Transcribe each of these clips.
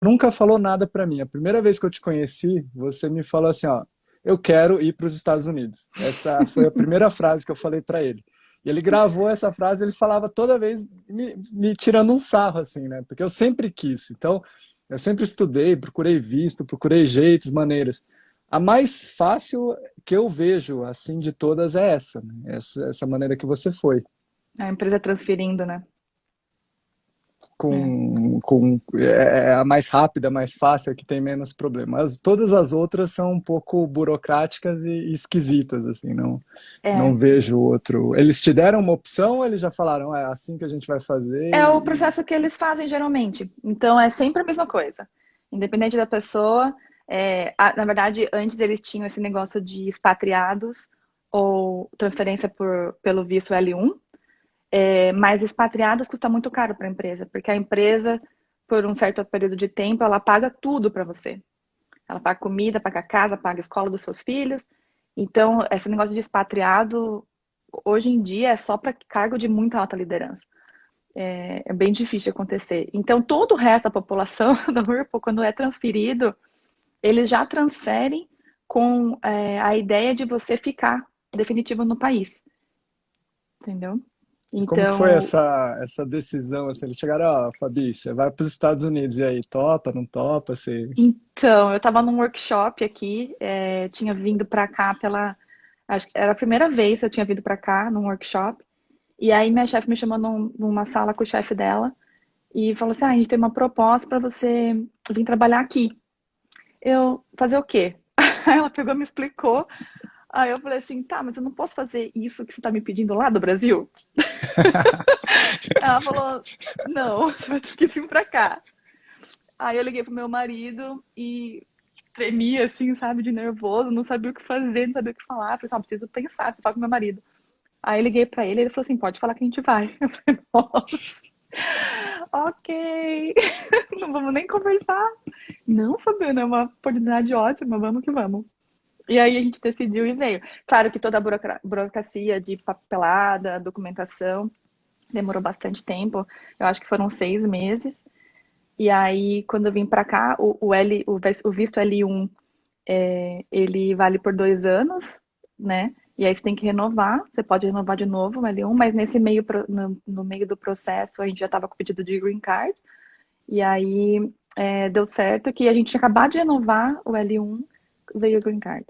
nunca falou nada para mim. A primeira vez que eu te conheci, você me falou assim, ó, eu quero ir para os Estados Unidos. Essa foi a primeira frase que eu falei para ele. E ele gravou essa frase, ele falava toda vez me tirando um sarro, assim, né? Porque eu sempre quis. Então, eu sempre estudei, procurei visto, procurei jeitos, maneiras. A mais fácil que eu vejo, assim, de todas é essa, né? Essa maneira que você foi. A empresa transferindo, né? É. É a mais rápida, mais fácil, a que tem menos problemas. Todas as outras são um pouco burocráticas e esquisitas, assim, não É, vejo outro. Eles te deram uma opção ou eles já falaram, é assim que a gente vai fazer é o processo que eles fazem geralmente. Então é sempre a mesma coisa. Independente da pessoa, na verdade, antes eles tinham esse negócio de expatriados ou transferência pelo visto L1, mas expatriados custa muito caro para a empresa, porque a empresa, por um certo período de tempo, ela paga tudo para você. Ela paga comida, paga casa, paga a escola dos seus filhos. Então, esse negócio de expatriado, hoje em dia, é só para cargo de muita alta liderança. É bem difícil de acontecer. Então, todo o resto da população da Whirlpool, quando é transferido, eles já transferem com a ideia de você ficar definitivo no país, entendeu? E como que foi Então, essa decisão? Assim, eles chegaram, ó, Fabi, você vai para os Estados Unidos, e aí, topa, não topa? Você... então eu estava num workshop aqui, tinha vindo para cá acho que era a primeira vez que eu tinha vindo para cá num workshop. E aí minha chefe me chamou numa sala com o chefe dela e falou assim: ah, a gente tem uma proposta para você vir trabalhar aqui. Eu, fazer o quê? Aí ela pegou e me explicou. Aí eu falei assim, tá, mas eu não posso fazer isso que você tá me pedindo lá do Brasil? Ela falou, não, você vai ter que vir pra cá. Aí eu liguei pro meu marido e tremia assim, sabe, de nervoso, não sabia o que fazer, não sabia o que falar. Falei assim, ah, preciso pensar, preciso falar com meu marido. Aí eu liguei pra ele, ele falou assim, pode falar que a gente vai. Eu falei, nossa, ok, não vamos nem conversar. Não, Fabiana, é uma oportunidade ótima, vamos que vamos. E aí a gente decidiu e veio. Claro que toda a burocracia de papelada, documentação, demorou bastante tempo. Eu acho que foram 6 meses. E aí, quando eu vim para cá, o visto L1, ele vale por 2 anos, né? E aí você tem que renovar. Você pode renovar de novo o L1, mas nesse meio, no meio do processo, a gente já estava com o pedido de green card. E aí deu certo que a gente tinha acabado de renovar o L1, veio o green card.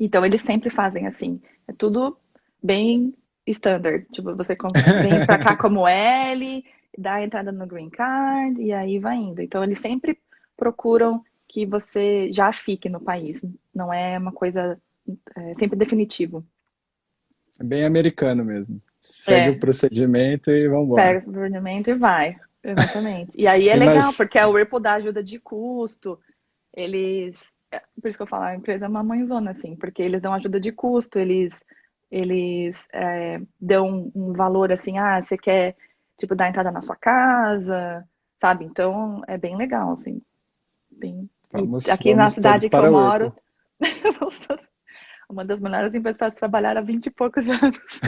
Então, eles sempre fazem assim. É tudo bem standard. Tipo, você vem pra cá como L, dá a entrada no green card e aí vai indo. Então, eles sempre procuram que você já fique no país. Não é uma coisa sempre definitivo. É bem americano mesmo. Segue o É, procedimento e vambora. pega o governamento e vai. Exatamente. E aí é E legal, mas porque a Whirlpool dá ajuda de custo. Eles. Por isso que eu falo, a empresa é uma mãezona, assim, porque eles dão ajuda de custo, eles dão um valor assim, ah, você quer, tipo, dar entrada na sua casa, sabe? Então, é bem legal, assim. E aqui na vamos todos cidade que eu para o moro, Whirlpool. uma das melhores empresas para se trabalhar há 20 e poucos anos.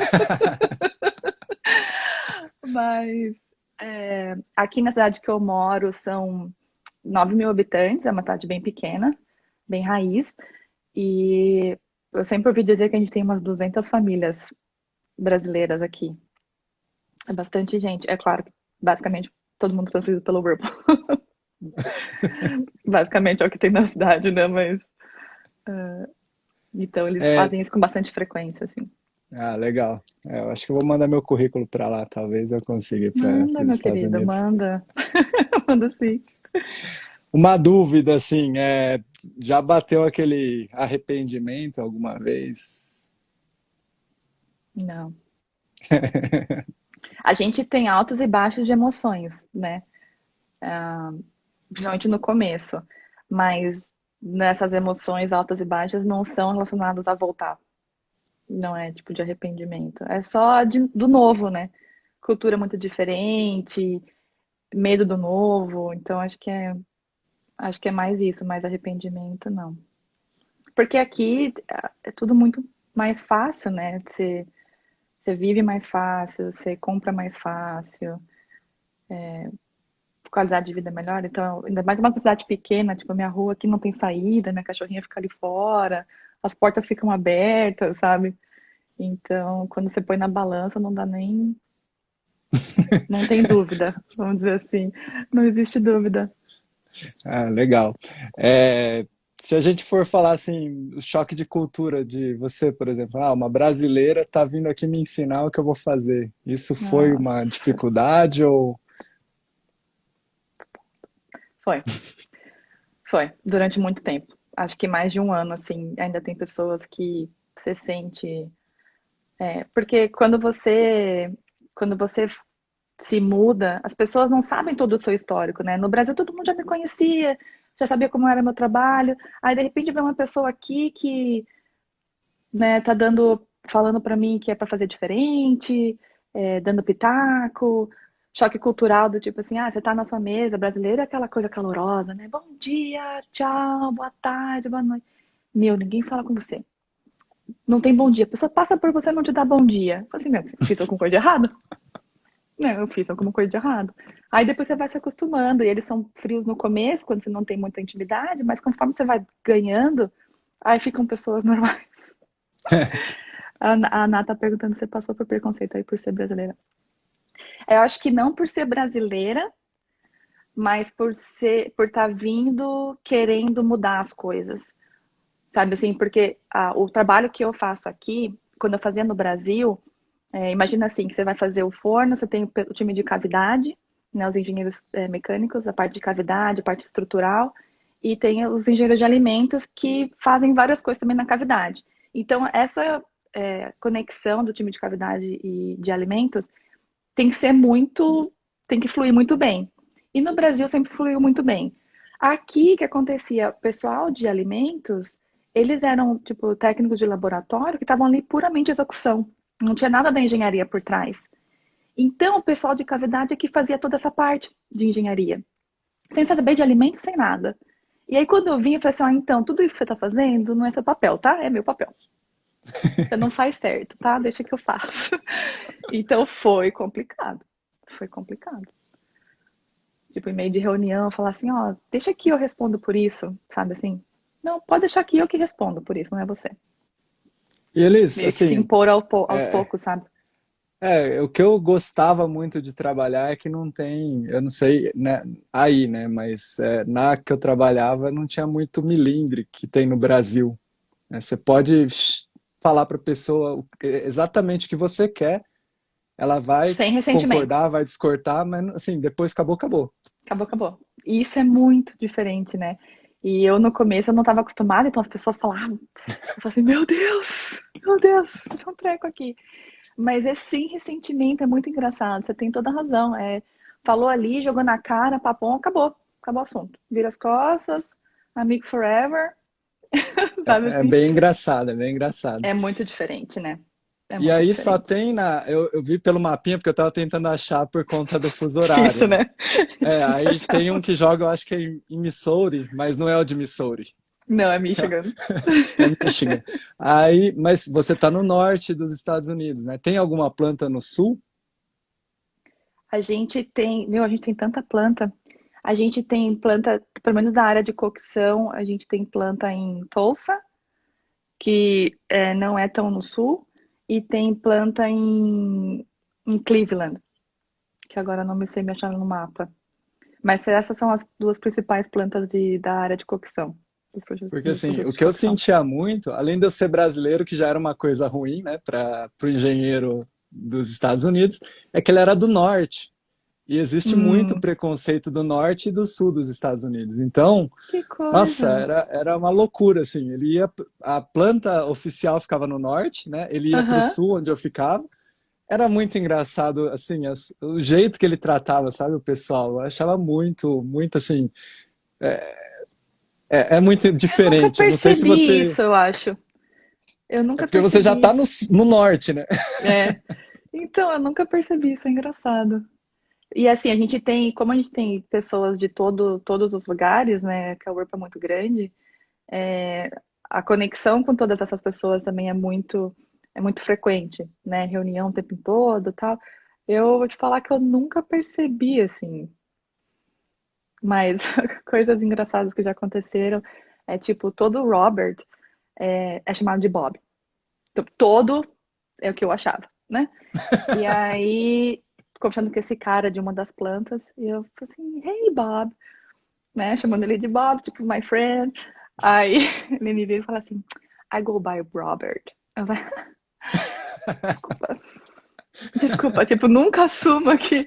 Mas aqui na cidade que eu moro são 9 mil habitantes, é uma cidade bem pequena, bem raiz. E eu sempre ouvi dizer que a gente tem umas 200 famílias brasileiras aqui. É bastante gente. É claro que basicamente todo mundo transferido pelo grupo. Basicamente é o que tem na cidade, né? Mas então eles É, fazem isso com bastante frequência, assim. ah, legal. É, eu acho que eu vou mandar meu currículo para lá, talvez eu consiga ir para Manda, os meu Estados querido, Unidos. manda. Manda sim. Uma dúvida, assim, já bateu aquele arrependimento alguma vez? Não. A gente tem altos e baixos de emoções, né? Principalmente no começo. Mas nessas emoções altas e baixas não são relacionadas a voltar. Não é tipo de arrependimento. É só do novo, né? Cultura muito diferente, medo do novo. Então acho que é mais isso, mais arrependimento, não. Porque aqui é tudo muito mais fácil, né? Você vive mais fácil, você compra mais fácil, qualidade de vida melhor. Então, ainda mais uma cidade pequena, tipo, minha rua aqui não tem saída, minha cachorrinha fica ali fora, as portas ficam abertas, sabe? Então, quando você põe na balança, não dá nem. Não tem dúvida, vamos dizer assim. Não existe dúvida. Ah, legal. É, se a gente for falar assim, o choque de cultura de você, por exemplo, uma brasileira está vindo aqui me ensinar o que eu vou fazer. Isso foi uma Nossa, dificuldade ou foi. Foi. Durante muito tempo. Acho que mais de um ano, assim, ainda tem pessoas que você sente. Porque quando você se muda, as pessoas não sabem todo o seu histórico, né? No Brasil todo mundo já me conhecia, já sabia como era meu trabalho. Aí de repente vem uma pessoa aqui que, né, tá falando pra mim que é pra fazer diferente, dando pitaco, choque cultural do tipo assim, você tá na sua mesa, brasileiro é aquela coisa calorosa, né? Bom dia, tchau, boa tarde, boa noite. Meu, ninguém fala com você. Não tem bom dia. A pessoa passa por você e não te dá bom dia. Eu falo assim, meu, fiz alguma coisa de errado? Não, eu fiz alguma coisa de errado. Aí depois você vai se acostumando, e eles são frios no começo, quando você não tem muita intimidade, mas conforme você vai ganhando, aí ficam pessoas normais. A Ana tá perguntando se você passou por preconceito aí por ser brasileira. Eu acho que não por ser brasileira, mas por estar vindo querendo mudar as coisas. Sabe assim, porque o trabalho que eu faço aqui, quando eu fazia no Brasil, imagina assim, que você vai fazer o forno, você tem o time de cavidade, né, os engenheiros mecânicos, a parte de cavidade, a parte estrutural, e tem os engenheiros de alimentos que fazem várias coisas também na cavidade. Então, essa conexão do time de cavidade e de alimentos tem que ser muito, tem que fluir muito bem. E no Brasil sempre fluiu muito bem. Aqui, o que acontecia? O pessoal de alimentos, eles eram, tipo, técnicos de laboratório que estavam ali puramente execução. Não tinha nada da engenharia por trás. Então, o pessoal de cavidade é que fazia toda essa parte de engenharia. Sem saber de alimentos, sem nada. E aí, quando eu vim, eu falei assim, então, tudo isso que você está fazendo não é seu papel, tá? É meu papel. Você não faz certo, tá? Deixa que eu faço. Então, foi complicado. Foi complicado. Tipo, em meio de reunião, falar assim, deixa que eu respondo por isso, sabe assim? Não, pode deixar que eu que respondo por isso, não é você. e eles, Meio que se assim, impor aos é, poucos, sabe? o que eu gostava muito de trabalhar é que não tem, eu não sei, né, aí, né, mas na que eu trabalhava não tinha muito milindre que tem no Brasil, né? Você pode falar para a pessoa exatamente o que você quer, ela vai Sem ressentimento. concordar, vai discordar, mas assim, depois acabou, acabou. Acabou, acabou. E isso é muito diferente, né? E eu no começo eu não estava acostumada, então as pessoas falavam, eu falava assim, meu Deus, tem um treco aqui. Mas é sem ressentimento, é muito engraçado, você tem toda a razão. Falou ali, jogou na cara, papão, acabou. Acabou o assunto. Vira as costas, amigos forever, sabe É assim? bem engraçado, é bem engraçado. É muito diferente, né? É E muito aí só diferente. tem eu vi pelo mapinha, porque eu estava tentando achar por conta do fuso horário, Difícil, né? né? É difícil Aí achar. tem um que joga, eu acho que é em Missouri, mas não é o de Missouri. Não, é Michigan. É Michigan. Aí, mas você está no norte dos Estados Unidos, né? Tem alguma planta no sul? A gente tem tanta planta. A gente tem planta, pelo menos na área de cocção, a gente tem planta em Tulsa, que não é tão no sul, e tem planta em Cleveland, que agora não me sei me achar no mapa. Mas essas são as duas principais plantas da área de cocção, Porque dos assim, o produtos de que eu cocção. sentia muito, além de eu ser brasileiro, que já era uma coisa ruim, né, para o engenheiro dos Estados Unidos, é que ele era do norte. E existe muito Hum, preconceito do norte e do sul dos Estados Unidos. Então, que nossa, coisa! era uma loucura, assim. A planta oficial ficava no norte, né? Ele ia para o Aham. sul, onde eu ficava. Era muito engraçado, assim, o jeito que ele tratava, sabe, o pessoal. Eu achava muito, muito, assim, é muito Eu nunca diferente. Eu não sei se percebi você. isso, eu acho. Eu É nunca porque você já está percebi. no norte, né? É. Então, eu nunca percebi isso, é engraçado. E assim, como a gente tem pessoas de todos os lugares, né, que a URP é muito grande, a conexão com todas essas pessoas também é muito frequente, né, reunião o tempo todo, tal. Eu vou te falar que eu nunca percebi, assim, Mas coisas engraçadas que já aconteceram é tipo, todo Robert é chamado de Bob. Então, todo é o que eu achava, né? E aí, conversando com esse cara de uma das plantas, e eu falei assim, hey Bob, né? Chamando ele de Bob, tipo, my friend. Aí ele me veio e fala assim, I go by Robert. Eu falei, desculpa, desculpa, tipo, nunca assuma que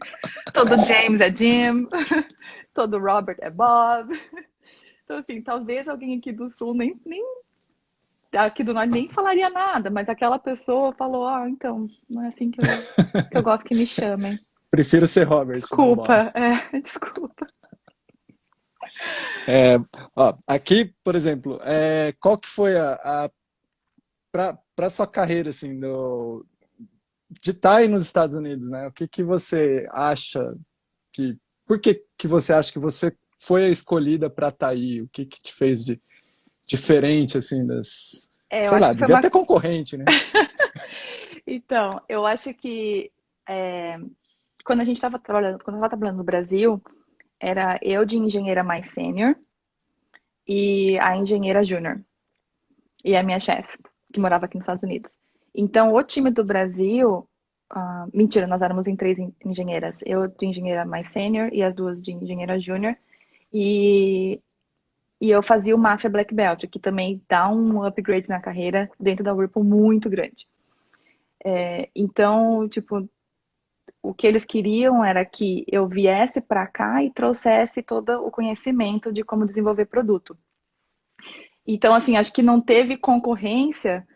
todo James é Jim, todo Robert é Bob. Então, assim, talvez alguém aqui do sul nem aqui do norte nem falaria nada, mas aquela pessoa falou, então, não é assim que eu gosto que me chamem. Prefiro ser Robert, não Bob. Desculpa, desculpa. É, ó, aqui, por exemplo, qual que foi para sua carreira assim de estar aí nos Estados Unidos, né? O que que você acha que por que você acha que você foi a escolhida para estar aí? O que que te fez de diferente assim Eu sei acho lá, que foi devia uma. ter concorrente, né? Então, eu acho que quando a gente estava trabalhando, quando eu estava trabalhando no Brasil, era eu de engenheira mais sênior e a engenheira júnior e a minha chefe, que morava aqui nos Estados Unidos. Então, o time do Brasil, mentira, nós éramos em três engenheiras, eu de engenheira mais sênior e as duas de engenheira júnior, e, e eu fazia o Master Black Belt, que também dá um upgrade na carreira dentro da Whirlpool muito grande. Então, tipo, o que eles queriam era que eu viesse para cá e trouxesse todo o conhecimento de como desenvolver produto. Então, assim, acho que não teve concorrência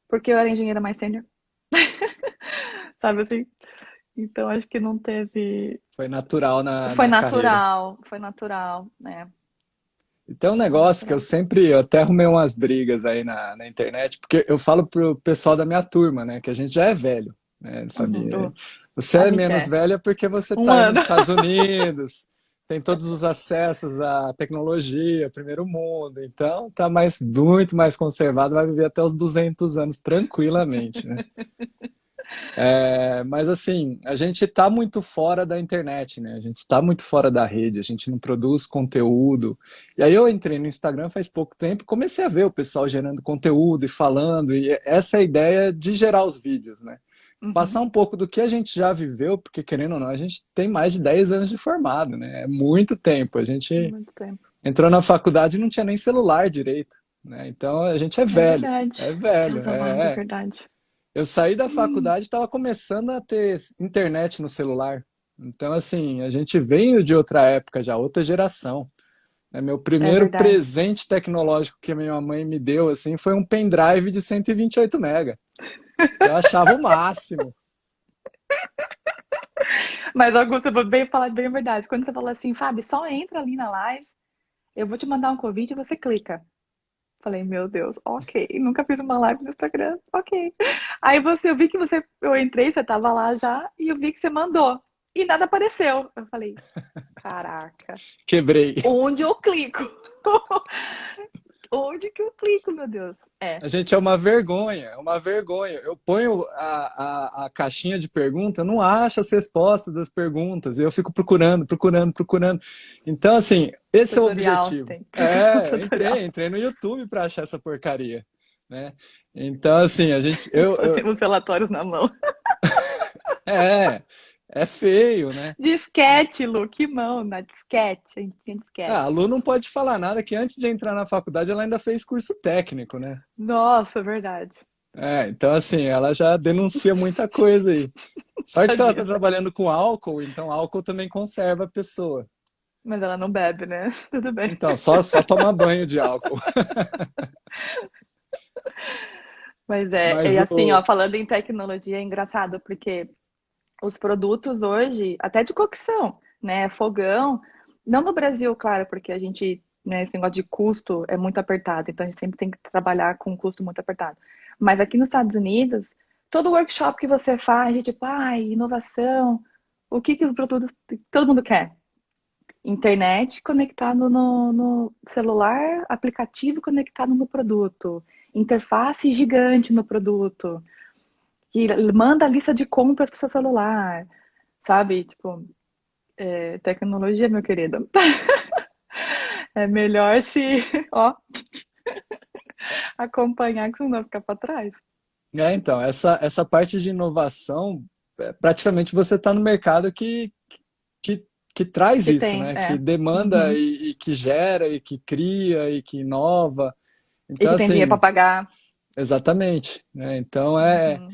porque eu era engenheira mais sênior, sabe assim? Então, acho que não teve. Foi natural na carreira. Foi natural, né? E tem um Foi negócio que natural. eu até arrumei umas brigas aí na internet, porque eu falo pro pessoal da minha turma, né, que a gente já é velho, né, família. Você A é gente menos é. velha porque você Um está aí ano. nos Estados Unidos, tem todos os acessos à tecnologia, primeiro mundo, então tá muito mais conservado, vai viver até os 200 anos tranquilamente, né? Mas assim, a gente está muito fora da internet, né? A gente está muito fora da rede, a gente não produz conteúdo. E aí eu entrei no Instagram faz pouco tempo e comecei a ver o pessoal gerando conteúdo e falando, e essa é a ideia de gerar os vídeos, né? Uhum. Passar um pouco do que a gente já viveu, porque querendo ou não, a gente tem mais de 10 anos de formado, né? É muito tempo. A gente Muito tempo. entrou na faculdade e não tinha nem celular direito, né? Então a gente é É velho, verdade. é velho, Deus amado, é verdade. eu saí da faculdade e estava começando a ter internet no celular. Então, assim, a gente veio de outra época já, outra geração. Né? Meu É primeiro verdade. presente tecnológico que a minha mãe me deu, assim, foi um pendrive de 128 mega, que eu achava o máximo. Mas, Augusto, eu vou falar bem a verdade. Quando você falou assim, Fábio, só entra ali na live, eu vou te mandar um convite e você clica. Falei, meu Deus, ok. Nunca fiz uma live no Instagram, ok. Aí eu vi que eu entrei, você tava lá já, e eu vi que você mandou. E nada apareceu. Eu falei, caraca, Quebrei. onde eu clico? Onde que eu clico, meu Deus? A gente é uma vergonha, é uma vergonha. Eu ponho a caixinha de pergunta, não acho as respostas das perguntas, e eu fico procurando, procurando, procurando. Então, assim, esse é o Tutorial, objetivo. tem que procurar um tutorial. Entrei no YouTube para achar essa porcaria, né? Então, assim, a gente, Os relatórios na mão. é, é feio, né? Disquete, Lu, que mão, na disquete. A gente tinha Ah, a disquete. Lu não pode falar nada que antes de entrar na faculdade ela ainda fez curso técnico, né? Nossa, verdade. Então assim, ela já denuncia muita coisa aí. Sorte que ela tá Tadinha. trabalhando com álcool, então álcool também conserva a pessoa. Mas ela não bebe, né? Tudo bem. Então, só tomar banho de álcool. Mas Mas e assim, ó, o. falando em tecnologia, é engraçado, porque os produtos hoje, até de cocção, né? Fogão, não no Brasil, claro, porque a gente, né, esse negócio de custo é muito apertado, então a gente sempre tem que trabalhar com um custo muito apertado. Mas aqui nos Estados Unidos, todo workshop que você faz, é tipo, inovação, o que os produtos, todo mundo quer? Internet conectado no celular, aplicativo conectado no produto, interface gigante no produto, que manda a lista de compras para o seu celular, sabe? Tipo, Tecnologia, meu querido. É melhor se, ó, acompanhar que não ficar para trás. Então, essa parte de inovação, praticamente você está no mercado que, que traz Que isso, tem, né? Que demanda Uhum. e que gera e que cria e que inova. E Então, que tem dinheiro para assim, pagar. exatamente, né? Então, Uhum.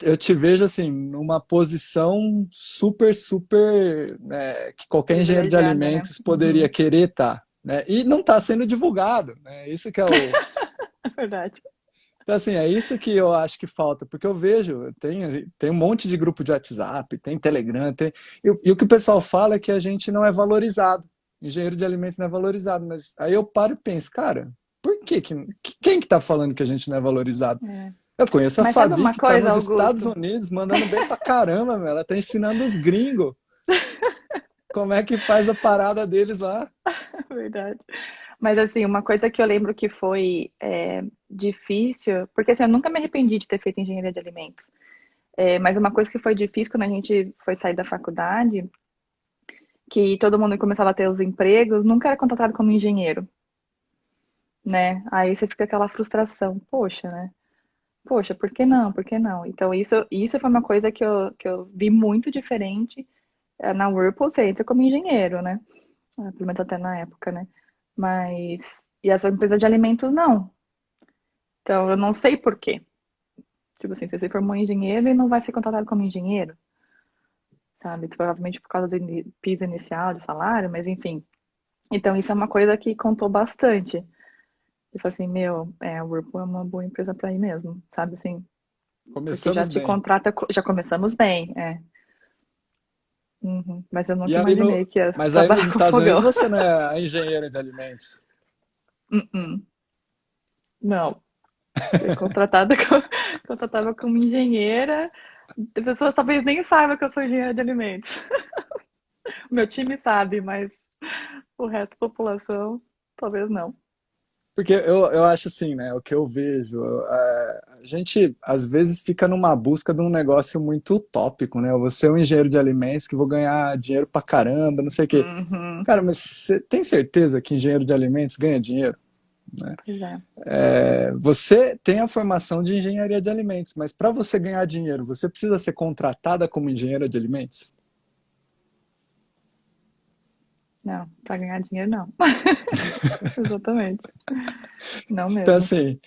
eu te vejo, assim, numa posição super, super, né, que qualquer engenheiro de Privilegiada, né? alimentos poderia Uhum. querer estar, né? E não está sendo divulgado, né? Isso que é o. É verdade. Então, assim, é isso que eu acho que falta, porque eu vejo, tem um monte de grupo de WhatsApp, tem Telegram, e o que o pessoal fala é que a gente não é valorizado. Engenheiro de alimentos não é valorizado, mas aí eu paro e penso, cara, por quem que tá falando que a gente não é valorizado? É. Eu conheço a Mas sabe Fabi, uma que tá coisa, nos Estados Augusto? Unidos, mandando bem pra caramba, meu. Ela tá ensinando os gringos como é que faz a parada deles lá. É verdade. Mas assim, uma coisa que eu lembro que foi difícil, porque assim, eu nunca me arrependi de ter feito engenharia de alimentos. Mas uma coisa que foi difícil quando a gente foi sair da faculdade, que todo mundo começava a ter os empregos, nunca era contratado como engenheiro, né? Aí você fica aquela frustração, poxa, né? Poxa, por que não? Por que não? Então isso foi uma coisa que eu vi muito diferente. Na Whirlpool você entra como engenheiro, né? Pelo menos até na época, né? Mas. E as empresas de alimentos não. Então eu não sei por quê. Tipo assim, você se formou em engenheiro e não vai ser contratado como engenheiro, sabe? Provavelmente por causa do piso inicial de salário, mas enfim. Então isso é uma coisa que contou bastante. Eu falei assim, meu, a Whirlpool é uma boa empresa pra ir mesmo, sabe assim? Porque já Começamos te bem. contrata, já começamos bem, é. Uhum. Mas eu E nunca aí imaginei que ia mas aí nos trabalhar com Estados Unidos fogão. você não é engenheiro de alimentos. Uh-uh. Não. Fui contratada, contratada como engenheira. A pessoa talvez nem saiba que eu sou engenheira de alimentos. O meu time sabe, mas o resto da população talvez não. Porque eu acho assim, né? O que eu vejo, a gente às vezes fica numa busca de um negócio muito utópico, né? Eu vou ser um engenheiro de alimentos que vou ganhar dinheiro pra caramba, não sei o quê. Uhum. Cara, mas você tem certeza que engenheiro de alimentos ganha dinheiro? Né? Pois é. Você tem a formação de engenharia de alimentos, mas para você ganhar dinheiro, você precisa ser contratada como engenheira de alimentos? Não, para ganhar dinheiro não. Exatamente. Não Então, mesmo. assim,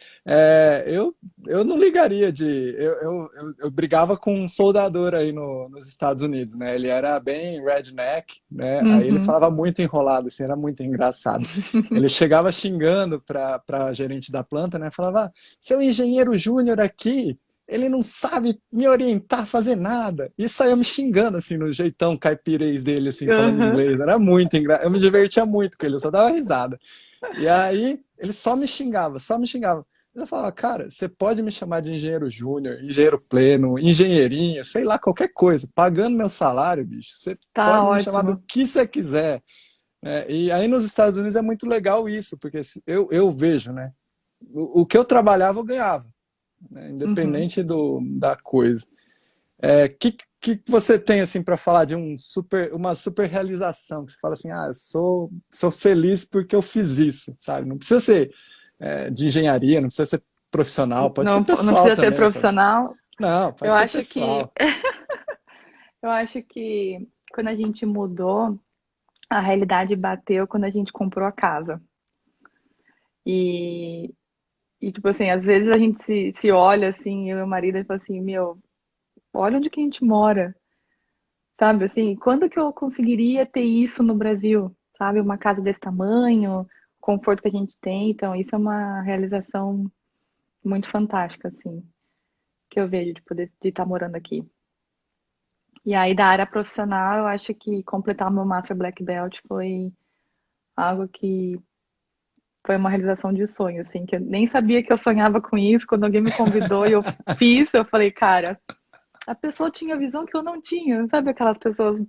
eu não ligaria de. Eu brigava com um soldador aí nos Estados Unidos, né? Ele era bem redneck, né? Aí ele Uhum. falava muito enrolado, assim, era muito engraçado. Ele chegava xingando para gerente da planta, né? Falava: seu engenheiro júnior aqui, ele não sabe me orientar a fazer nada. E saía me xingando, assim, no jeitão caipirês dele, assim, falando Uhum. inglês. Era muito engraçado. Eu me divertia muito com ele, eu só dava risada. E aí ele só me xingava, só me xingava. Eu falava, cara, você pode me chamar de engenheiro júnior, engenheiro pleno, engenheirinho, sei lá, qualquer coisa. Pagando meu salário, bicho, você Tá pode me chamar do ótimo. que você quiser. E aí nos Estados Unidos é muito legal isso, porque eu vejo, né? O que eu trabalhava, eu ganhava, né, Uhum. independente da coisa. Que você tem assim para falar de uma super realização que você fala assim, eu sou feliz porque eu fiz isso, sabe? Não precisa ser de engenharia, não precisa ser profissional, pode ser Não pessoal precisa ser também, sabe? profissional. Não, Eu pode ser acho que, pessoal. eu acho que quando a gente mudou, a realidade bateu quando a gente comprou a casa. E, tipo assim, às vezes a gente se olha assim, eu e o marido, e fala assim, meu, olha onde que a gente mora, sabe? Assim, quando que eu conseguiria ter isso no Brasil, sabe? Uma casa desse tamanho, o conforto que a gente tem. Então, isso é uma realização muito fantástica, assim, que eu vejo de poder de estar morando aqui. E aí, da área profissional, eu acho que completar o meu Master Black Belt foi algo que foi uma realização de sonho, assim, que eu nem sabia que eu sonhava com isso. Quando alguém me convidou e eu fiz, eu falei, cara, a pessoa tinha visão que eu não tinha. Sabe aquelas pessoas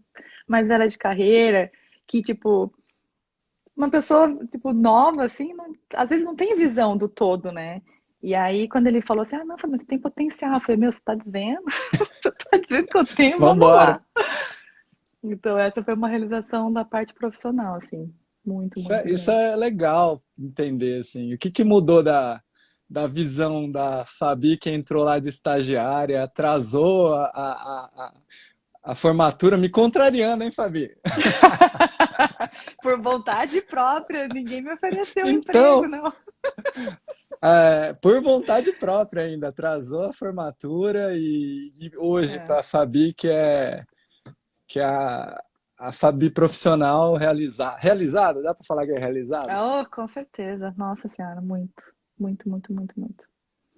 mais velhas de carreira, que, tipo, uma pessoa, tipo, nova, assim, às vezes não tem visão do todo, né? E aí, quando ele falou assim, não, Fabio, você tem potencial. Eu falei, meu, você tá dizendo? Você tá dizendo que eu tenho? Vamos Vambora. lá. Então, essa foi uma realização da parte profissional, assim. Muito, muito Isso grande. é legal entender, assim. O que que mudou da visão da Fabi que entrou lá de estagiária, atrasou a formatura, me contrariando, hein, Fabi? Por vontade própria, ninguém me ofereceu emprego, Então, não. por vontade própria ainda, atrasou a formatura e hoje, É. para a Fabi, que é a Fabi profissional realizada, dá para falar que é realizada? Oh, com certeza. Nossa Senhora, muito. Muito, muito, muito, muito.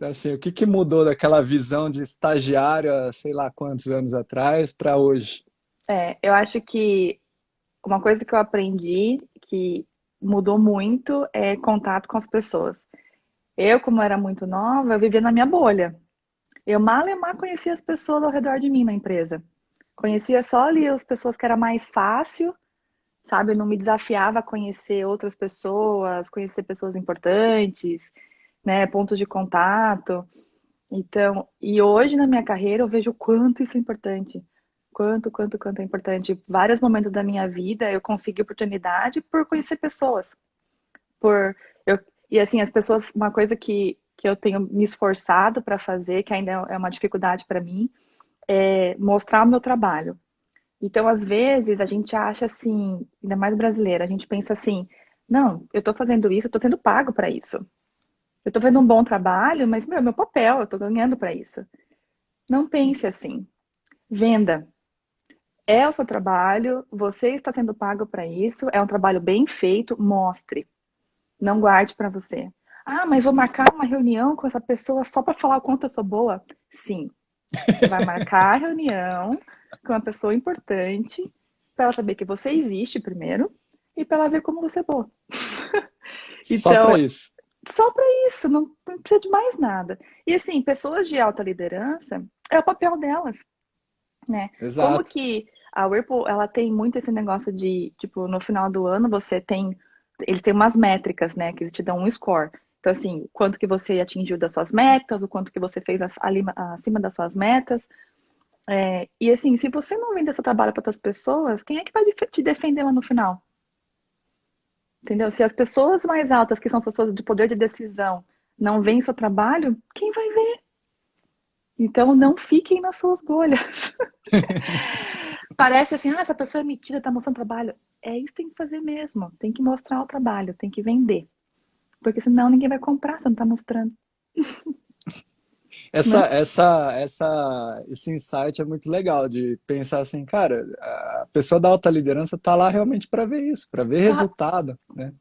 Assim, o que que mudou daquela visão de estagiária, sei lá quantos anos atrás, para hoje? Eu acho que uma coisa que eu aprendi que mudou muito é contato com as pessoas. Eu, como era muito nova, eu vivia na minha bolha. Eu mal e mal conhecia as pessoas ao redor de mim na empresa. Conhecia só ali as pessoas que era mais fácil, sabe? Eu não me desafiava a conhecer outras pessoas, conhecer pessoas importantes, né? Pontos de contato. Então, e hoje na minha carreira eu vejo o quanto isso é importante. Quanto é importante. Vários momentos da minha vida eu consegui oportunidade por conhecer pessoas. Por eu, e assim, as pessoas, uma coisa que eu tenho me esforçado para fazer, que ainda é uma dificuldade para mim, é mostrar o meu trabalho. Então, às vezes, a gente acha assim, ainda mais brasileira, a gente pensa assim, não, eu estou fazendo isso, eu estou sendo pago para isso. Eu estou fazendo um bom trabalho, mas meu papel, eu estou ganhando para isso. Não pense assim. Venda. É o seu trabalho, você está sendo pago para isso, é um trabalho bem feito, mostre. Não guarde para você. Ah, mas vou marcar uma reunião com essa pessoa só para falar o quanto eu sou boa? Sim. Você vai marcar a reunião com uma pessoa importante para ela saber que você existe primeiro e para ela ver como você é boa. Só Então, para isso. só para isso, não precisa de mais nada. E assim, pessoas de alta liderança é o papel delas, né? Como Exato. que a Whirlpool, ela tem muito esse negócio de, tipo, no final do ano você tem, eles têm umas métricas, né, que te dão um score. Então, assim, o quanto que você atingiu das suas metas, o quanto que você fez acima das suas metas. E assim, se você não vender seu trabalho para outras pessoas, quem é que vai te defender lá no final? Entendeu? Se as pessoas mais altas, que são as pessoas de poder de decisão, não veem seu trabalho, quem vai ver? Então, não fiquem nas suas bolhas. Parece assim, essa pessoa é metida, tá mostrando trabalho. É isso que tem que fazer mesmo. Tem que mostrar o trabalho, tem que vender. Porque senão ninguém vai comprar, você não tá mostrando, né? Esse insight é muito legal de pensar assim, cara, a pessoa da alta liderança tá lá realmente para ver isso, para ver Tá. resultado, né?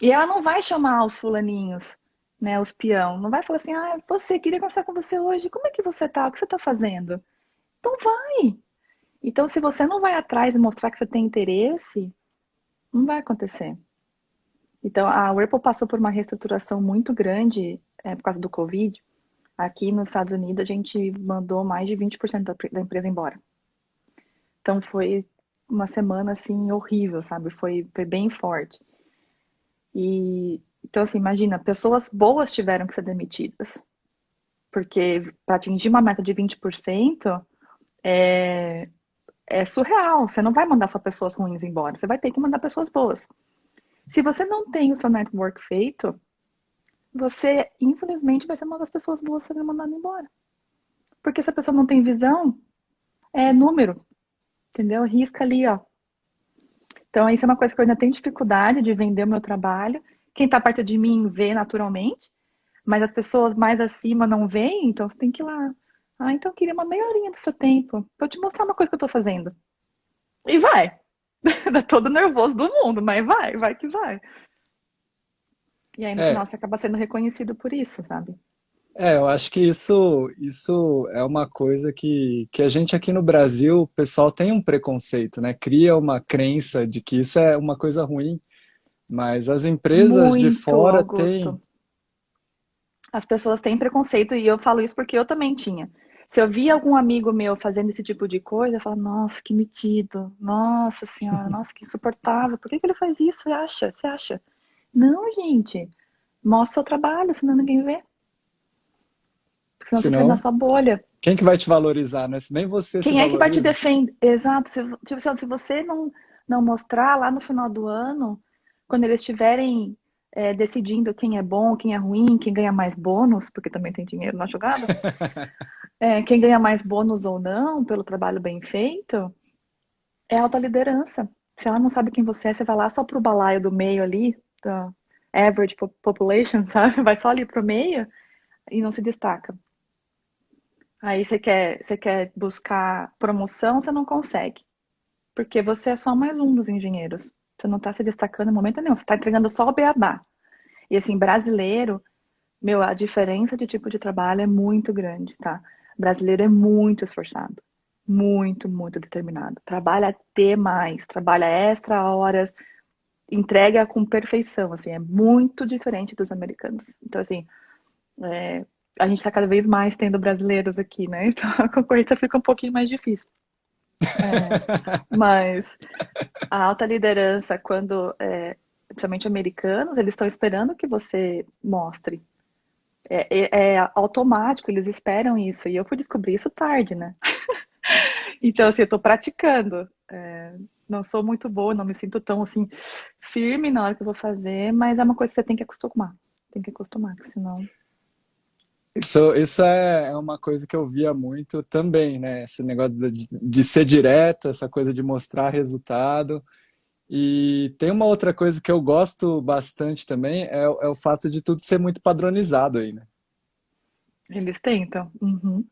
E ela não vai chamar os fulaninhos, né, os peão. Não vai falar assim, você, queria conversar com você hoje. Como é que você tá? O que você tá fazendo? Então vai. Então, se você não vai atrás e mostrar que você tem interesse, não vai acontecer. Então, a Whirlpool passou por uma reestruturação muito grande por causa do Covid. Aqui nos Estados Unidos, a gente mandou mais de 20% da empresa embora. Então, foi uma semana, assim, horrível, sabe? Foi bem forte. E, então, assim, imagina, pessoas boas tiveram que ser demitidas. Porque para atingir uma meta de 20% é, é surreal. Você não vai mandar só pessoas ruins embora. Você vai ter que mandar pessoas boas. Se você não tem o seu network feito, você, infelizmente, vai ser uma das pessoas boas sendo mandada embora. Porque se a pessoa não tem visão, é número, entendeu? Risca ali, ó. Então, isso é uma coisa que eu ainda tenho dificuldade de vender o meu trabalho. Quem está perto de mim vê naturalmente, mas as pessoas mais acima não veem, então você tem que ir lá. Então eu queria uma meia horinha do seu tempo para eu te mostrar uma coisa que eu estou fazendo. E vai. Dá todo nervoso do mundo, mas vai que vai. E aí no final É, você acaba sendo reconhecido por isso, sabe? eu acho que isso é uma coisa que a gente aqui no Brasil, o pessoal tem um preconceito, né? Cria uma crença de que isso é uma coisa ruim, mas as empresas de Muito, fora têm. Augusto. As pessoas têm preconceito e eu falo isso porque eu também tinha. Se eu via algum amigo meu fazendo esse tipo de coisa, eu falava, nossa, que metido, nossa senhora, nossa, que insuportável, por que que ele faz isso? Você acha? Você acha? Não, gente, mostra o seu trabalho, senão ninguém vê. Porque senão você fica na Senão, sua bolha. quem que vai te valorizar, né? Se nem você se Quem é que vai te valoriza. defender? Exato. Se você não mostrar lá no final do ano, quando eles estiverem decidindo quem é bom, quem é ruim, quem ganha mais bônus, porque também tem dinheiro na jogada, quem ganha mais bônus ou não pelo trabalho bem feito, é alta liderança. Se ela não sabe quem você é, você vai lá só pro balaio do meio ali, da average population, sabe? Vai só ali pro meio e não se destaca. Aí você quer buscar promoção, você não consegue. Porque você é só mais um dos engenheiros. Você não está se destacando em momento nenhum. Você está entregando só o beabá. E assim, brasileiro, meu, a diferença de tipo de trabalho é muito grande, tá? Brasileiro é muito esforçado. Muito, muito determinado. Trabalha demais, trabalha extra horas, entrega com perfeição, assim, é muito diferente dos americanos. Então, assim, a gente está cada vez mais tendo brasileiros aqui, né? Então a concorrência fica um pouquinho mais difícil. Mas a alta liderança, quando, principalmente americanos, eles estão esperando que você mostre. É automático, eles esperam isso. E eu fui descobrir isso tarde, né? Então, assim, eu tô praticando. Não sou muito boa, não me sinto tão, assim, firme na hora que eu vou fazer, mas é uma coisa que você tem que acostumar. Tem que acostumar, que senão... Isso é uma coisa que eu via muito também, né? Esse negócio de ser direto, essa coisa de mostrar resultado. E tem uma outra coisa que eu gosto bastante também, é o fato de tudo ser muito padronizado aí, né? Eles tentam. Uhum.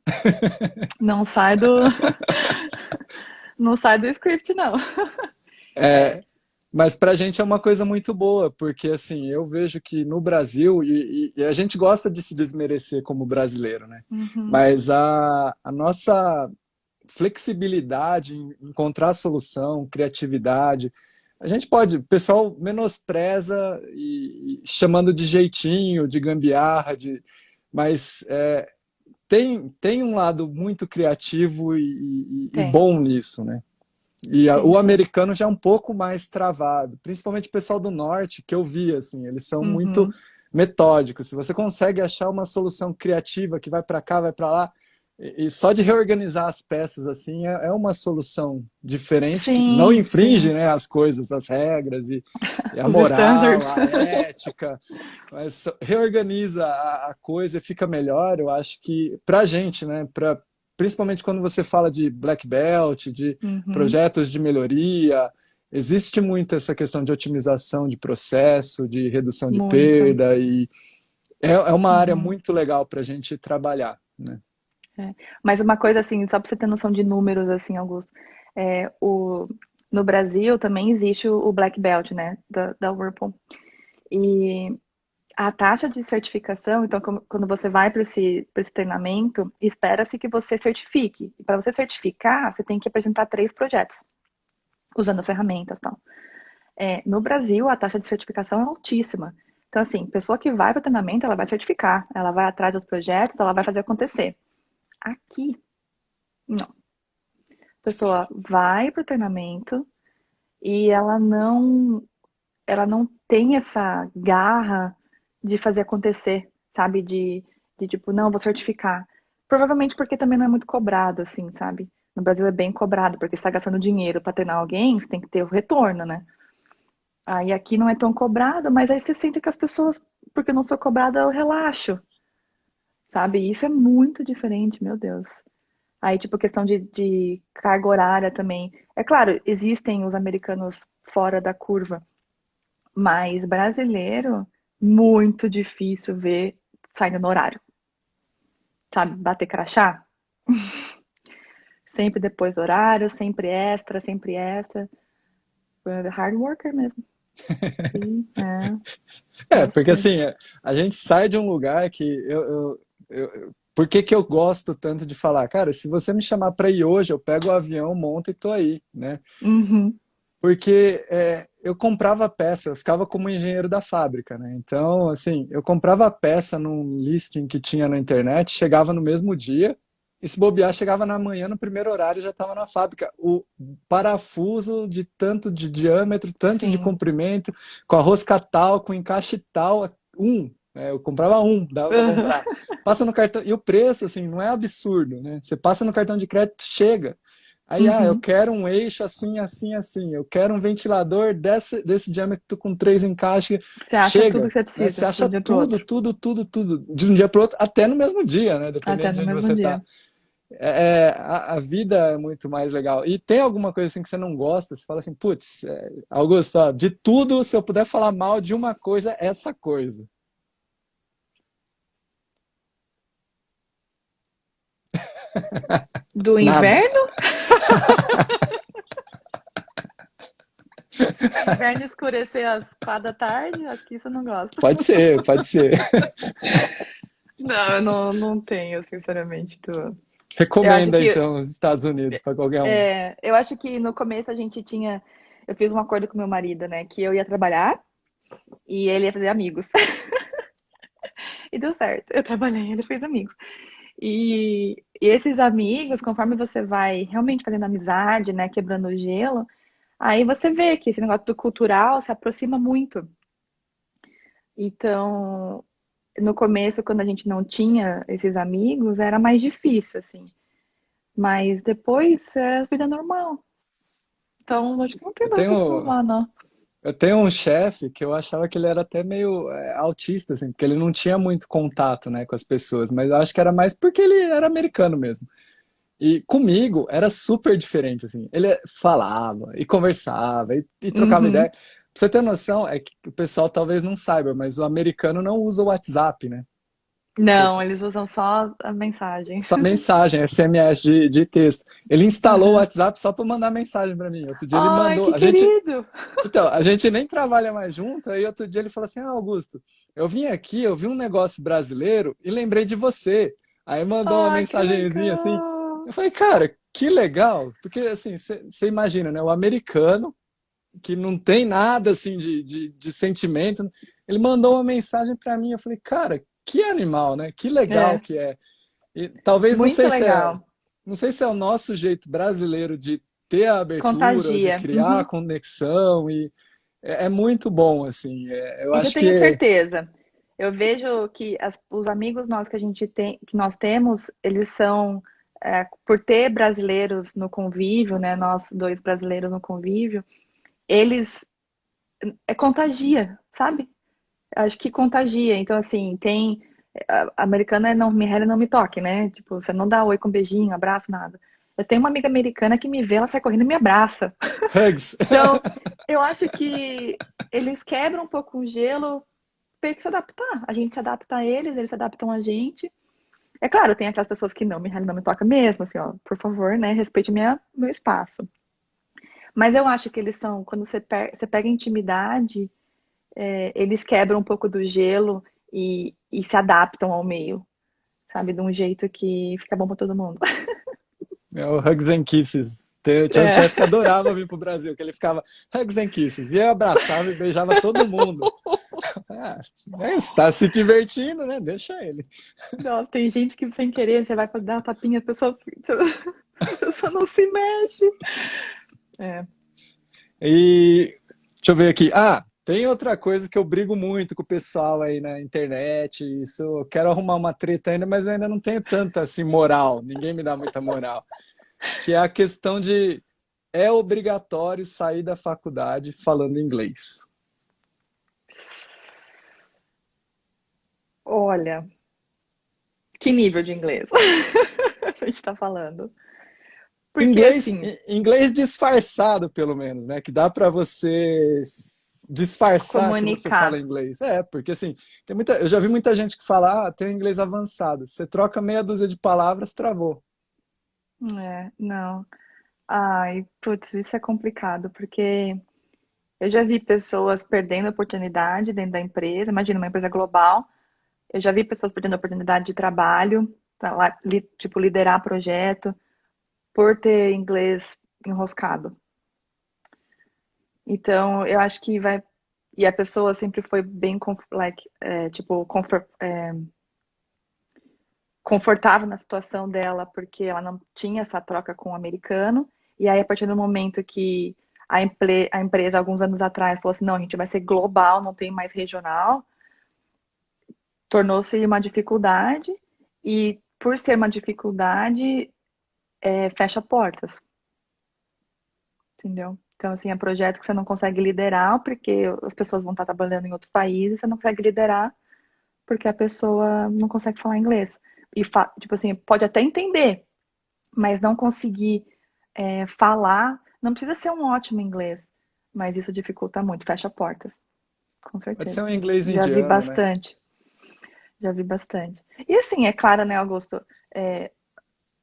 Não sai do... Não sai do script, não. É, É. mas pra gente é uma coisa muito boa, porque assim, eu vejo que no Brasil, e a gente gosta de se desmerecer como brasileiro, né? Uhum. Mas a nossa flexibilidade em encontrar solução, criatividade, a gente pode, o pessoal menospreza e chamando de jeitinho, de gambiarra, mas tem um lado muito criativo e Tem. bom nisso, né? E Tem, o sim. americano já é um pouco mais travado, principalmente o pessoal do norte, que eu vi, assim, eles são muito Uhum. metódicos. Se você consegue achar uma solução criativa que vai para cá, vai para lá, e só de reorganizar as peças assim é uma solução diferente que não Sim, infringe, sim. né, as coisas, as regras e a Os moral, standards. a ética, mas reorganiza a coisa e fica melhor. Eu acho que para a gente, né, principalmente quando você fala de black belt, de Uhum. projetos de melhoria, existe muito essa questão de otimização de processo, de redução de Muito. perda, e é uma área Uhum. muito legal para a gente trabalhar, né? É. Mas uma coisa assim, só para você ter noção de números, assim, Augusto, no Brasil também existe o Black Belt, né, da Whirlpool. E a taxa de certificação, então, quando você vai para esse treinamento, espera-se que você certifique. E para você certificar, você tem que apresentar 3 projetos, usando as ferramentas e tal. No Brasil, a taxa de certificação é altíssima. Então, assim, pessoa que vai para o treinamento, ela vai certificar, ela vai atrás dos projetos, ela vai fazer acontecer. Aqui, não. A pessoa vai para o treinamento e ela não tem essa garra de fazer acontecer, sabe? De tipo, não, vou certificar. Provavelmente porque também não é muito cobrado, assim, sabe? No Brasil é bem cobrado, porque você está gastando dinheiro para treinar alguém, você tem que ter o retorno, né? Aí aqui não é tão cobrado, mas aí você sente que as pessoas, porque não foi cobrado, eu relaxo, sabe? E isso é muito diferente, meu Deus. Aí, tipo, questão de carga horária também. É claro, existem os americanos fora da curva, mas brasileiro, muito difícil ver saindo no horário, sabe? Bater crachá, sempre depois do horário, sempre extra, sempre extra. Hard worker mesmo. Sim, Porque assim, bastante. a gente sai de um lugar que por que que eu gosto tanto de falar? Cara, se você me chamar para ir hoje, eu pego o avião, monto e tô aí, né? Uhum, Porque eu comprava a peça, eu ficava como engenheiro da fábrica, né? Então, assim, eu comprava a peça num listing que tinha na internet, chegava no mesmo dia, e se bobear, chegava na manhã, no primeiro horário, já estava na fábrica. O parafuso de tanto de diâmetro, tanto de sim. comprimento, com a rosca tal, com encaixe tal, um. né? Eu comprava um, dava para comprar. Passa no cartão, e o preço, assim, não é absurdo, né? Você passa no cartão de crédito, chega. Aí, eu Uhum. quero um eixo assim, assim, assim. Eu quero um ventilador desse diâmetro com 3 encaixes. Você acha tudo Chega, que você né? Você precisa de acha um dia pro tudo, outro. tudo, tudo, tudo. De um dia para outro, até no mesmo dia, né? Até Dependendo de no onde mesmo você tá. dia. A vida é muito mais legal. E tem alguma coisa assim que você não gosta? Você fala assim, putz, Augusto, ó, de tudo, se eu puder falar mal de uma coisa, é essa coisa. Do Nada. inverno? Do inverno escurecer às 4 da tarde? Acho que isso eu não gosto. Pode ser, pode ser. Não, eu não tenho, sinceramente. Eu acho Recomenda que então os Estados Unidos para qualquer um. eu acho que no começo a gente tinha. Eu fiz um acordo com meu marido, né? Que eu ia trabalhar e ele ia fazer amigos. E deu certo. Eu trabalhei, ele fez amigos. E esses amigos, conforme você vai realmente fazendo amizade, né? Quebrando o gelo, aí você vê que esse negócio do cultural se aproxima muito. Então, no começo, quando a gente não tinha esses amigos, era mais difícil, assim. Mas depois é vida normal. Então, acho que não tem Eu mais o que tenho, reclamar, não. eu tenho um chefe que eu achava que ele era até meio autista, assim, porque ele não tinha muito contato, né, com as pessoas, mas eu acho que era mais porque ele era americano mesmo. E comigo era super diferente, assim. Ele falava e conversava e trocava Uhum. ideia. Pra você ter noção, é que o pessoal talvez não saiba, mas o americano não usa o WhatsApp, né? Não, eles usam só a mensagem. Só mensagem, SMS de texto. Ele instalou o Uhum. WhatsApp só para mandar mensagem para mim. Outro dia ele Ai, mandou. que querido! Então, a gente nem trabalha mais junto. Aí outro dia ele falou assim: Augusto, eu vim aqui, eu vi um negócio brasileiro e lembrei de você. Aí mandou uma Ai, que mensagenzinha assim. legal! Eu falei, cara, que legal. Porque assim, você imagina, né? O americano, que não tem nada assim de sentimento, ele mandou uma mensagem para mim. Eu falei, cara, que animal, né? Que legal É, que é. E talvez muito legal. não sei se é o nosso jeito brasileiro de ter a abertura, de Contagia. criar a Uhum. conexão e é muito bom assim. Eu Isso eu acho tenho que certeza. Eu vejo que os amigos nós que a gente tem, que nós temos, eles são, por ter brasileiros no convívio, né? Nós dois brasileiros no convívio, eles contagia, sabe? Acho que contagia. Então, assim, tem. A americana é não me rele, não me toque, né? Tipo, você não dá oi com beijinho, abraço, nada. Eu tenho uma amiga americana que me vê, ela sai correndo e me abraça. hugs. Então, eu acho que eles quebram um pouco o gelo, tem que se adaptar. A gente se adapta a eles, eles se adaptam a gente. É claro, tem aquelas pessoas que não me rele, não me toca mesmo, assim, ó, por favor, né? Respeite meu espaço. Mas eu acho que eles são, quando você pega intimidade, eles quebram um pouco do gelo e se adaptam ao meio, sabe? De um jeito que fica bom pra todo mundo. É o Hugs and Kisses. Tinha um É. chefe que adorava vir pro Brasil, que ele ficava Hugs and Kisses. E eu abraçava e beijava todo mundo. Ah, está se divertindo, né? Deixa ele. Não, tem gente que sem querer, você vai dar uma tapinha, a pessoa não se mexe. É. E deixa eu ver aqui. Tem outra coisa que eu brigo muito com o pessoal aí na internet. Isso, eu quero arrumar uma treta ainda, mas eu ainda não tenho tanta assim moral. Ninguém me dá muita moral. Que é a questão de é obrigatório sair da faculdade falando inglês. Olha, que nível de inglês a gente tá falando? Porque Inglês, assim, inglês disfarçado, pelo menos, né? Que dá para você disfarçar que você fala comunicar. inglês. Porque assim, eu já vi muita gente que fala, tem um inglês avançado. Você troca meia dúzia de palavras, travou. Não. Ai, putz, isso é complicado, porque eu já vi pessoas perdendo oportunidade dentro da empresa. Imagina, uma empresa global. Eu já vi pessoas perdendo oportunidade de trabalho, tá lá, tipo, liderar projeto, por ter inglês enroscado. Então, eu acho que vai. E a pessoa sempre foi bem, tipo, confortável na situação dela, porque ela não tinha essa troca com o americano. E aí, a partir do momento que a empresa, alguns anos atrás, falou assim: não, a gente vai ser global, não tem mais regional. tornou-se uma dificuldade e, por ser uma dificuldade, fecha portas, entendeu? Então, assim, é projeto que você não consegue liderar porque as pessoas vão estar trabalhando em outros países, você não consegue liderar porque a pessoa não consegue falar inglês. E, tipo assim, pode até entender, mas não conseguir falar, não precisa ser um ótimo inglês, mas isso dificulta muito, fecha portas, com Pode ser certeza. um inglês Já vi indiano, né? bastante, já vi bastante. E assim, é claro, né, Augusto,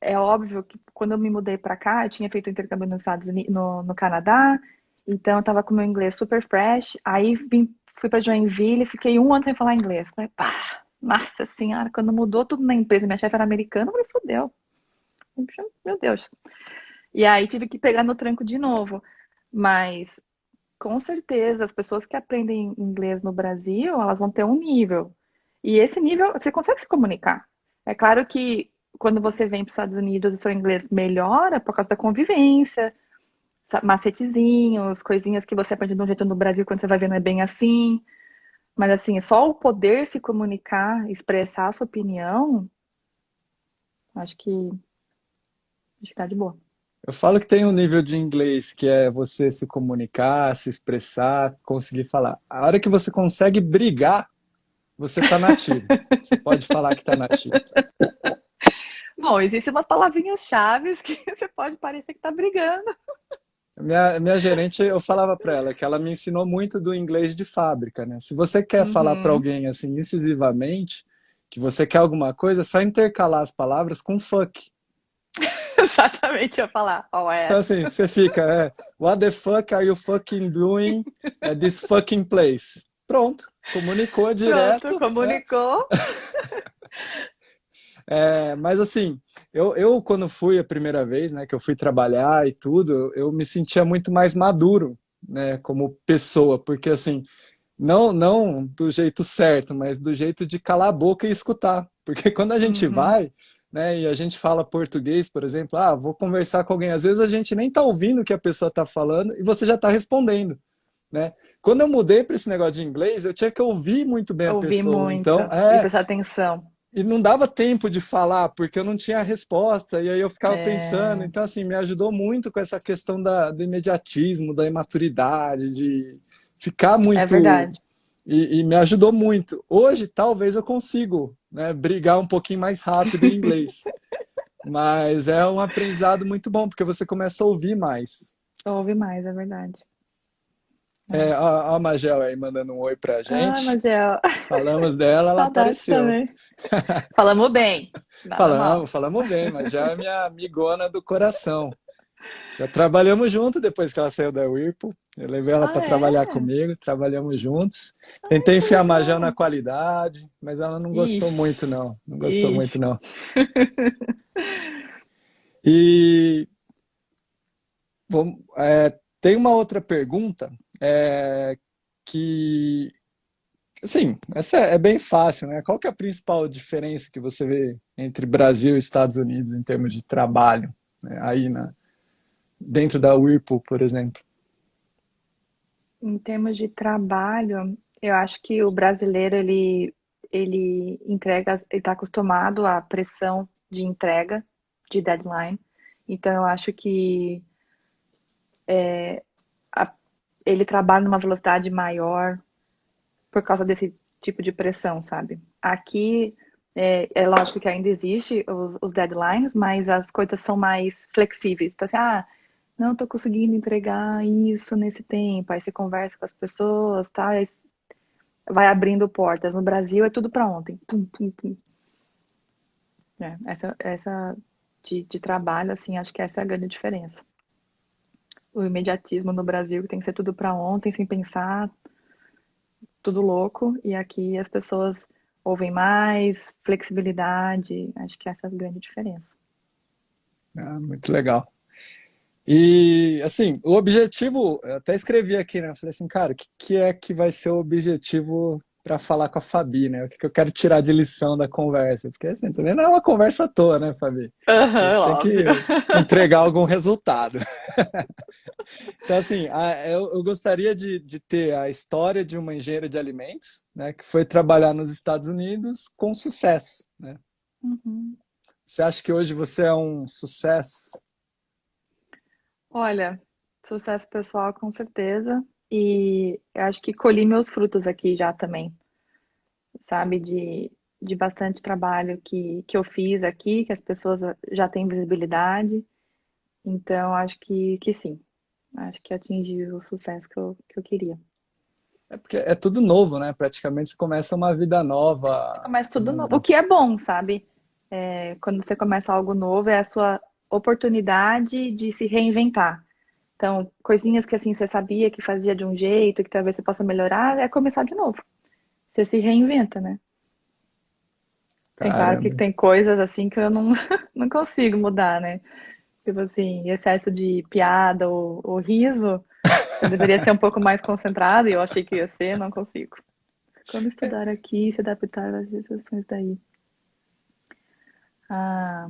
é óbvio que quando eu me mudei para cá, eu tinha feito intercâmbio nos Estados Unidos, no Canadá, então eu tava com meu inglês super fresh, aí fui para Joinville e fiquei um ano sem falar inglês. Falei, pá, nossa senhora, quando mudou tudo na empresa, minha chefe era americana, eu falei, fodeu. Meu Deus. E aí tive que pegar no tranco de novo. Mas, com certeza, as pessoas que aprendem inglês no Brasil, elas vão ter um nível. E esse nível, você consegue se comunicar. É claro que quando você vem para os Estados Unidos, o seu inglês melhora por causa da convivência, macetezinhos, coisinhas que você aprende de um jeito no Brasil, quando você vai ver não é bem assim. Mas, assim, só o poder se comunicar, expressar a sua opinião, acho que tá de boa. Eu falo que tem um nível de inglês que é você se comunicar, se expressar, conseguir falar. A hora que você consegue brigar, você tá nativo. Você pode falar que tá nativo. Bom, existem umas palavrinhas chaves que você pode parecer que tá brigando. Minha gerente, eu falava para ela que ela me ensinou muito do inglês de fábrica, né? Se você quer falar para Uhum. alguém assim incisivamente que você quer alguma coisa, é só intercalar as palavras com fuck. Exatamente, eu ia falar. Ó, Então essa. assim, você fica, what the fuck are you fucking doing at this fucking place? Pronto, comunicou Pronto, direto, né? comunicou. Mas assim, eu quando fui a primeira vez, né, que eu fui trabalhar e tudo, eu me sentia muito mais maduro, né, como pessoa, porque assim, não do jeito certo, mas do jeito de calar a boca e escutar. Porque quando a gente Uhum. vai, né, e a gente fala português, por exemplo, vou conversar com alguém, às vezes a gente nem tá ouvindo o que a pessoa tá falando e você já tá respondendo, né? Quando eu mudei para esse negócio de inglês, eu tinha que ouvir muito bem a Ouvi pessoa. muito Então, e prestar atenção. e não dava tempo de falar, porque eu não tinha a resposta, e aí eu ficava pensando. É, Então, assim, me ajudou muito com essa questão do imediatismo, da imaturidade, de ficar é muito. verdade. E me ajudou muito. Hoje, talvez eu consigo, né, brigar um pouquinho mais rápido em inglês. Mas é um aprendizado muito bom, porque você começa a ouvir mais. Ouve mais, é verdade. É, É. a Magel aí mandando um oi pra Ah, gente. mas é Falamos dela, ela saudades apareceu. também. Falamos bem, nada mal. Falamos bem, mas já é minha amigona do coração. Já trabalhamos junto depois que ela saiu da Whirlpool. Eu levei ela Ah, para trabalhar é? comigo, trabalhamos juntos. Ai, Tentei que enfiar Majão na legal. qualidade, mas ela não gostou muito, Ixi, não. Não gostou muito, ixi. não. E tem uma outra pergunta que, assim, essa é bem fácil, né? Qual que é a principal diferença que você vê entre Brasil e Estados Unidos em termos de trabalho, né? Aí dentro da Whirlpool, por exemplo? Em termos de trabalho, eu acho que o brasileiro ele entrega, ele está acostumado à pressão de entrega, de deadline. Então eu acho que a- ele trabalha numa velocidade maior por causa desse tipo de pressão, sabe? Aqui é lógico que ainda existe os deadlines, mas as coisas são mais flexíveis. Então assim, não estou conseguindo entregar isso nesse tempo. Aí você conversa com as pessoas, tá? Aí vai abrindo portas. No Brasil é tudo para ontem. Pum, pum, pum. Essa de trabalho, assim, acho que essa é a grande diferença. O imediatismo no Brasil, que tem que ser tudo para ontem, sem pensar, tudo louco. E aqui as pessoas ouvem mais, flexibilidade. Acho que essa é a grande diferença. Muito legal. E, assim, o objetivo, eu até escrevi aqui, né? Eu falei assim, cara, o que é que vai ser o objetivo para falar com a Fabi, né? O que que eu quero tirar de lição da conversa? Porque assim, também não é uma conversa à toa, né, Fabi? A Aham, gente tem óbvio. que entregar algum resultado. Então, assim, eu gostaria de ter a história de uma engenheira de alimentos, né, que foi trabalhar nos Estados Unidos com sucesso, né? Uhum. Você acha que hoje você é um sucesso? Olha, sucesso pessoal com certeza. E eu acho que colhi meus frutos aqui já também, sabe? De bastante trabalho que eu fiz aqui, que as pessoas já têm visibilidade. Então, acho que sim. Acho que atingi o sucesso que eu queria. É porque é tudo novo, né? Praticamente você começa uma vida Você nova. começa tudo novo. O que é bom, sabe? Quando você começa algo novo, é a sua oportunidade de se reinventar. Então, coisinhas que assim você sabia que fazia de um jeito, que talvez você possa melhorar, é começar de novo. Você se reinventa, né? Tem claro que Caramba. tem coisas assim que eu não, não consigo mudar, né? Tipo assim, excesso de piada ou riso, eu deveria ser um pouco mais concentrada e eu achei que ia ser, não consigo. Como estudar aqui e se adaptar às situações daí? Ah,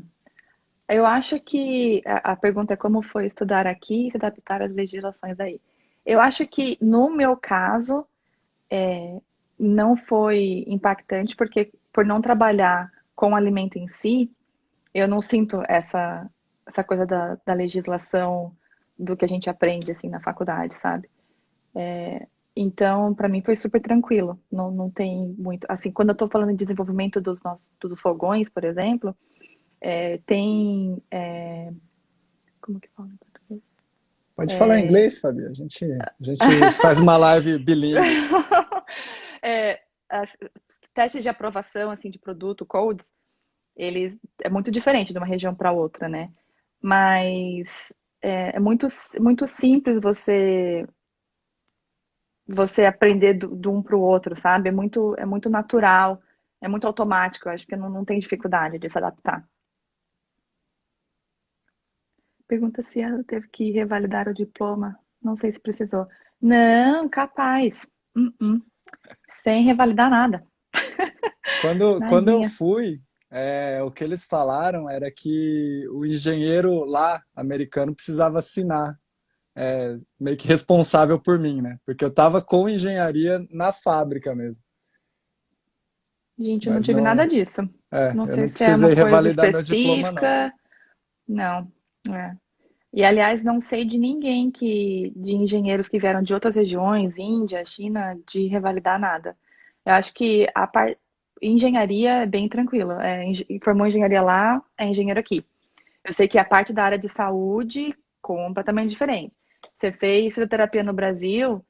eu acho que a pergunta é como foi estudar aqui e se adaptar às legislações daí. Eu acho que no meu caso não foi impactante porque por não trabalhar com o alimento em si, eu não sinto essa coisa da legislação do que a gente aprende assim na faculdade, sabe? Então, para mim foi super tranquilo. Não, não tem muito. Assim, quando eu estou falando de desenvolvimento dos fogões, por exemplo, tem. Como que fala em português? Pode falar inglês, Fabi. A gente faz uma live bilíngue. É, testes de aprovação assim de produto, codes, eles é muito diferente de uma região para outra, né? Mas é muito simples você aprender do um para o outro, sabe? É muito natural, é muito automático. Eu acho que não tem dificuldade de se adaptar. Pergunta se ela teve que revalidar o diploma. Não sei se precisou. Não, capaz. Uh-uh. Sem revalidar nada. Quando eu Nadinha. fui, o que eles falaram era que o engenheiro lá, americano, precisava assinar, meio que responsável por mim, né? Porque eu estava com engenharia na fábrica mesmo. Gente, eu não Mas tive nada não, disso. Não eu sei não se é uma precisei coisa revalidar meu diploma, não. específica. Não. É. E, aliás, não sei de ninguém de engenheiros que vieram de outras regiões, Índia, China, de revalidar nada. Eu acho que engenharia é bem tranquilo. Formou engenharia lá, é engenheiro aqui. Eu sei que a parte da área de saúde, completamente diferente. Você fez fisioterapia no Brasil,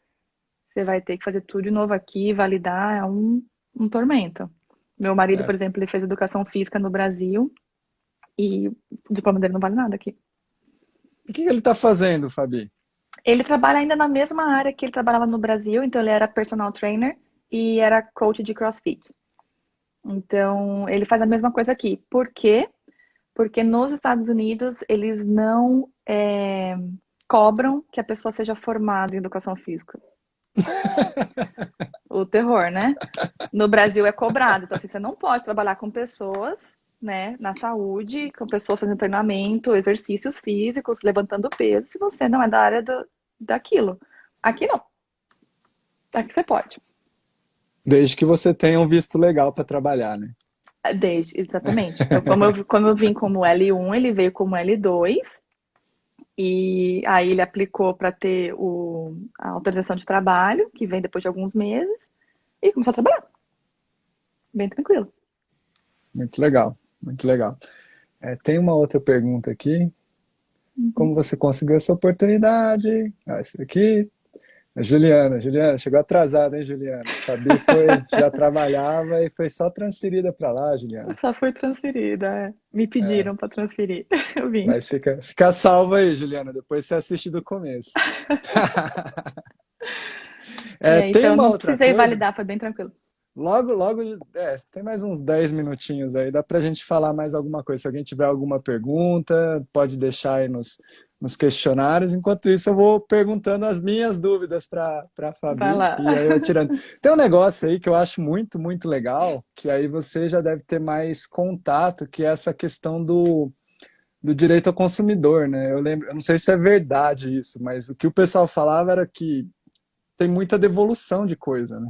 você vai ter que fazer tudo de novo aqui, validar, é um tormento. Meu marido, É. por exemplo, ele fez educação física no Brasil e o diploma dele não vale nada aqui. E o que que ele está fazendo, Fabi? Ele trabalha ainda na mesma área que ele trabalhava no Brasil, então ele era personal trainer e era coach de CrossFit. Então, ele faz a mesma coisa aqui. Por quê? Porque nos Estados Unidos eles não cobram que a pessoa seja formada em educação física. O terror, né? No Brasil é cobrado. Então, assim, você não pode trabalhar com pessoas, né, na saúde, com pessoas fazendo treinamento, exercícios físicos, levantando peso, se você não é da área daquilo. Aqui não. Aqui você pode. Desde que você tenha um visto legal para trabalhar, né? Exatamente. Então, como eu vim como L1, ele veio como L2, e aí ele aplicou para ter a autorização de trabalho, que vem depois de alguns meses, e começou a trabalhar. Bem tranquilo. Muito legal, muito legal. Tem uma outra pergunta aqui. Como Uhum. você conseguiu essa oportunidade? Essa aqui. Juliana, chegou atrasada, hein, Juliana? Fabi já trabalhava e foi só transferida para lá, Juliana. Só fui transferida. Me pediram para transferir. Eu vim. Mas fica salva aí, Juliana. Depois você assiste do começo. Tem Então, uma não outra precisei coisa. validar, foi bem tranquilo. Logo, logo, tem mais uns 10 minutinhos aí, dá pra gente falar mais alguma coisa. Se alguém tiver alguma pergunta, pode deixar aí nos questionários. Enquanto isso, eu vou perguntando as minhas dúvidas para Vai Fabi, lá. e aí eu tirando. Tem um negócio aí que eu acho muito, muito legal, que aí você já deve ter mais contato, que é essa questão do direito ao consumidor, né? Eu lembro, eu não sei se é verdade isso, mas o que o pessoal falava era que tem muita devolução de coisa, né?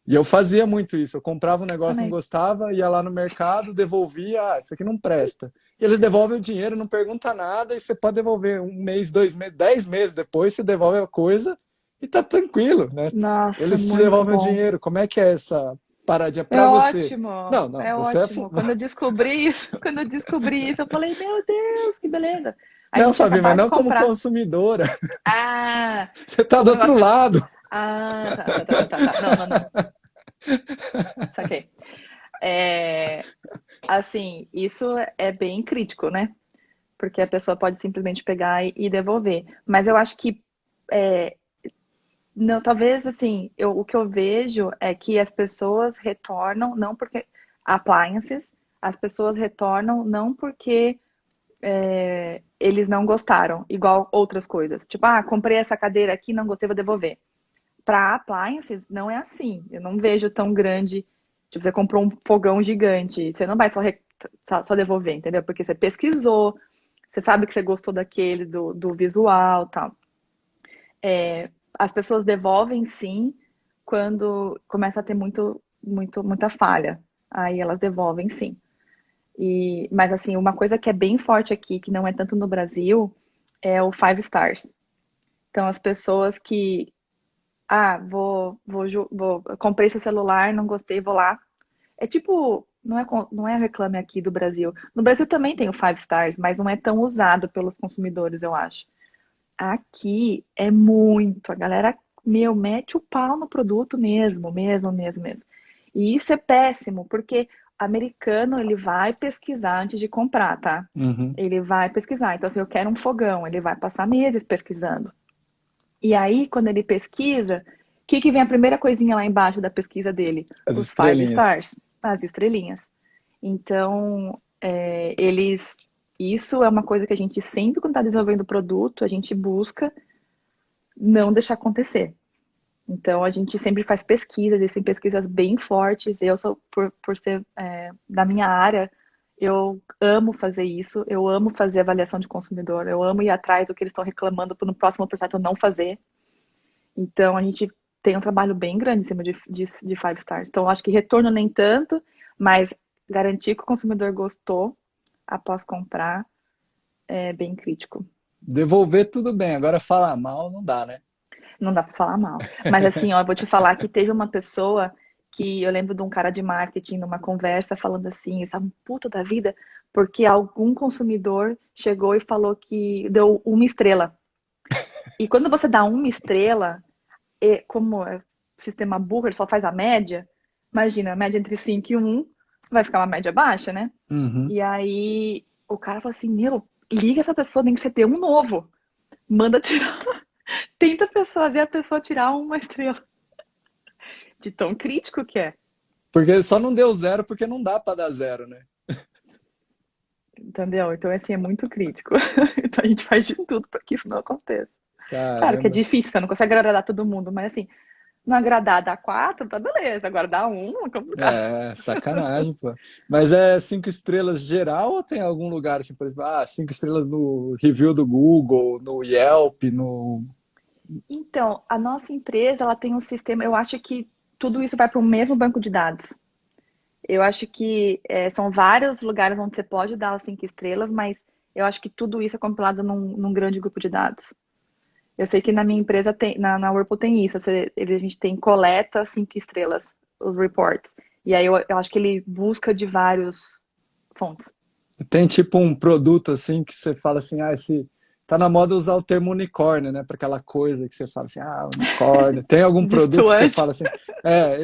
E eu fazia muito isso. Eu comprava um negócio, não Também. gostava, ia lá no mercado, devolvia, isso aqui não presta. E eles devolvem o dinheiro, não pergunta nada, e você pode devolver um mês, 2 meses, 10 meses depois, você devolve a coisa e tá tranquilo, né? Nossa, Eles te muito devolvem o bom. dinheiro. Como é que é essa paradinha É para você? ótimo, Não, não, é você é. ótimo. Quando eu descobri isso, quando eu descobri isso, eu falei, meu Deus, que beleza. A Não, gente tinha Fabi, mas acabado de não como comprar. consumidora. Ah, Você tá do como outro negócio. lado. Ah, tá, tá, tá, tá, tá, tá. Não, não, não. Saquei. É, assim, isso é bem crítico, né? Porque a pessoa pode simplesmente pegar e devolver. Mas eu acho que não, talvez assim, o que eu vejo é que as pessoas retornam não porque appliances, as pessoas retornam não porque eles não gostaram, igual outras coisas. Tipo, ah, comprei essa cadeira aqui, não gostei, vou devolver. Para appliances, não é assim. Eu não vejo tão grande. Tipo, você comprou um fogão gigante, você não vai só devolver, entendeu? Porque você pesquisou, você sabe que você gostou daquele, do visual e tal. As pessoas devolvem sim quando começa a ter muita falha. Aí elas devolvem sim. Mas assim, uma coisa que é bem forte aqui, que não é tanto no Brasil, é o five stars. Então as pessoas que, comprei esse celular, não gostei, vou lá. É tipo, não é reclame aqui do Brasil. No Brasil também tem o five stars, mas não é tão usado pelos consumidores, eu acho. Aqui é muito, a galera, meu, mete o pau no produto mesmo, mesmo, mesmo, mesmo. E isso é péssimo, porque americano, ele vai pesquisar antes de comprar, tá? Uhum. Ele vai pesquisar. Então, assim, eu quero um fogão, ele vai passar meses pesquisando. E aí, quando ele pesquisa, o que vem a primeira coisinha lá embaixo da pesquisa dele? As Os five estrelinhas. stars, as estrelinhas. Então, eles. Isso é uma coisa que a gente sempre, quando está desenvolvendo o produto, a gente busca não deixar acontecer. Então, a gente sempre faz pesquisas, existem pesquisas bem fortes. Eu sou, por ser da minha área, eu amo fazer isso, eu amo fazer avaliação de consumidor, eu amo ir atrás do que eles estão reclamando para no próximo projeto eu não fazer. Então, a gente tem um trabalho bem grande em cima de five stars. Então, eu acho que retorno nem tanto, mas garantir que o consumidor gostou após comprar é bem crítico. Devolver tudo bem, agora falar mal não dá, né? Não dá pra falar mal. Mas assim, ó, eu vou te falar que teve uma pessoa que eu lembro de um cara de marketing numa conversa falando assim, estava um puto da vida, porque algum consumidor chegou e falou que deu uma estrela. E quando você dá uma estrela, como é sistema burro, ele só faz a média, imagina, a média entre 5 e 1 vai ficar uma média baixa, né? Uhum. E aí o cara falou assim, meu, liga essa pessoa, tem que ser ter um novo. Manda tirar. Tenta fazer a pessoa tirar uma estrela. De tão crítico que é. Porque só não deu zero porque não dá para dar zero, né? Entendeu? Então, assim, é muito crítico. Então, a gente faz de tudo para que isso não aconteça. Claro que é Caramba. difícil, você não consegue agradar todo mundo, mas assim, não agradar dá 4, tá beleza. Agora dá um, é complicado. É, sacanagem, pô. Mas é 5 estrelas geral ou tem algum lugar, assim, por exemplo, 5 estrelas no review do Google, no Yelp, no. Então, a nossa empresa, ela tem um sistema, eu acho que tudo isso vai para o mesmo banco de dados. Eu acho que são vários lugares onde você pode dar os 5 estrelas, mas eu acho que tudo isso é compilado num grande grupo de dados. Eu sei que na minha empresa tem, na Whirlpool tem isso. A gente tem coleta 5 estrelas, os reports. E aí eu acho que ele busca de vários fontes. Tem tipo um produto assim que você fala assim, esse. Tá na moda usar o termo unicórnio, né? Para aquela coisa que você fala assim, unicórnio. Tem algum produto que você Destoante. fala assim,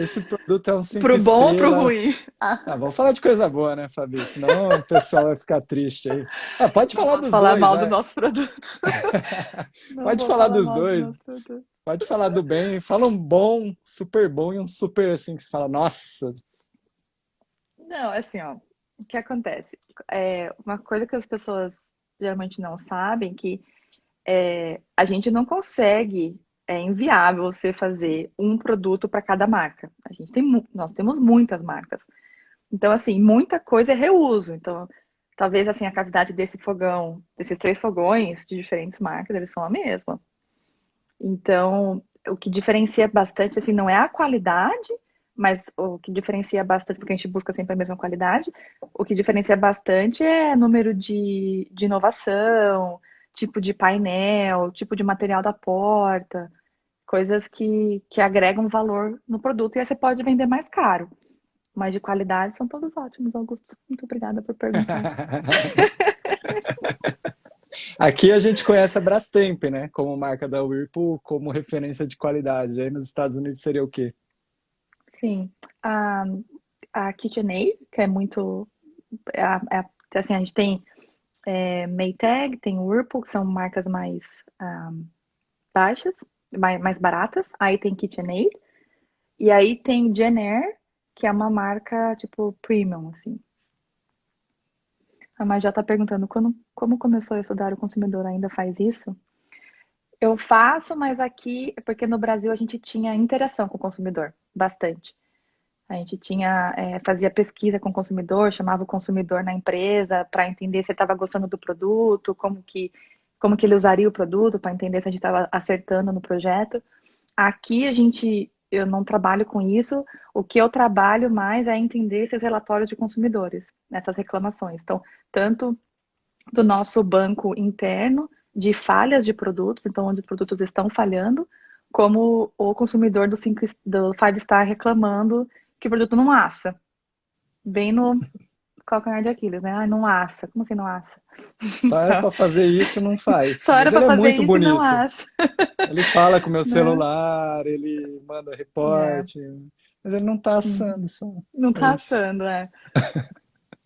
esse produto é um cinco Pro bom ou pro estrelas. ruim? Ah, Vamos falar de coisa boa, né, Fabi? Senão o pessoal vai ficar triste aí. Pode não falar posso dos falar dois, mal dos vai. nossos produtos. Não Pode vou falar falar dos mal dos dois. nossos produtos. Pode falar do bem. Fala um bom, super bom e um super assim que você fala, nossa. Não, assim, ó, o que acontece? Uma coisa que as pessoas geralmente não sabem que a gente não consegue, é inviável você fazer um produto para cada marca. Nós temos muitas marcas. Então, assim, muita coisa é reuso. Então, talvez assim a cavidade desse fogão, desses 3 fogões de diferentes marcas, eles são a mesma. Então, o que diferencia bastante, assim, não é a qualidade, mas o que diferencia bastante, porque a gente busca sempre a mesma qualidade, o que diferencia bastante é número de inovação, tipo de painel, tipo de material da porta, coisas que agregam valor no produto e aí você pode vender mais caro. Mas de qualidade são todos ótimos, Augusto. Muito obrigada por perguntar. Aqui a gente conhece a Brastemp, né? Como marca da Whirlpool, como referência de qualidade. Aí nos Estados Unidos seria o quê? Sim, a, a KitchenAid, que é muito. Assim, a gente tem Maytag, tem Whirlpool, que são marcas mais baixas, mais baratas. Aí tem KitchenAid. E aí tem Jenn-Air, que é uma marca tipo premium, assim. A Majá tá perguntando como começou a estudar o consumidor, ainda faz isso? Eu faço, mas aqui, porque no Brasil a gente tinha interação com o consumidor, bastante. A gente fazia pesquisa com o consumidor, chamava o consumidor na empresa para entender se ele estava gostando do produto, como que ele usaria o produto, para entender se a gente estava acertando no projeto. Aqui eu não trabalho com isso. O que eu trabalho mais é entender esses relatórios de consumidores, essas reclamações. Então, tanto do nosso banco interno de falhas de produtos, então onde os produtos estão falhando, como o consumidor do Five Star reclamando que o produto não assa. Bem no calcanhar de Aquiles, né? Ah, não assa. Como assim não assa? Só era Então, para fazer isso, não faz. só era Mas para ele é fazer muito isso e não bonito. assa, Ele fala com o meu né? celular, ele manda É. reporte, mas ele não tá Uhum. assando, só, Não só tá isso. assando, é.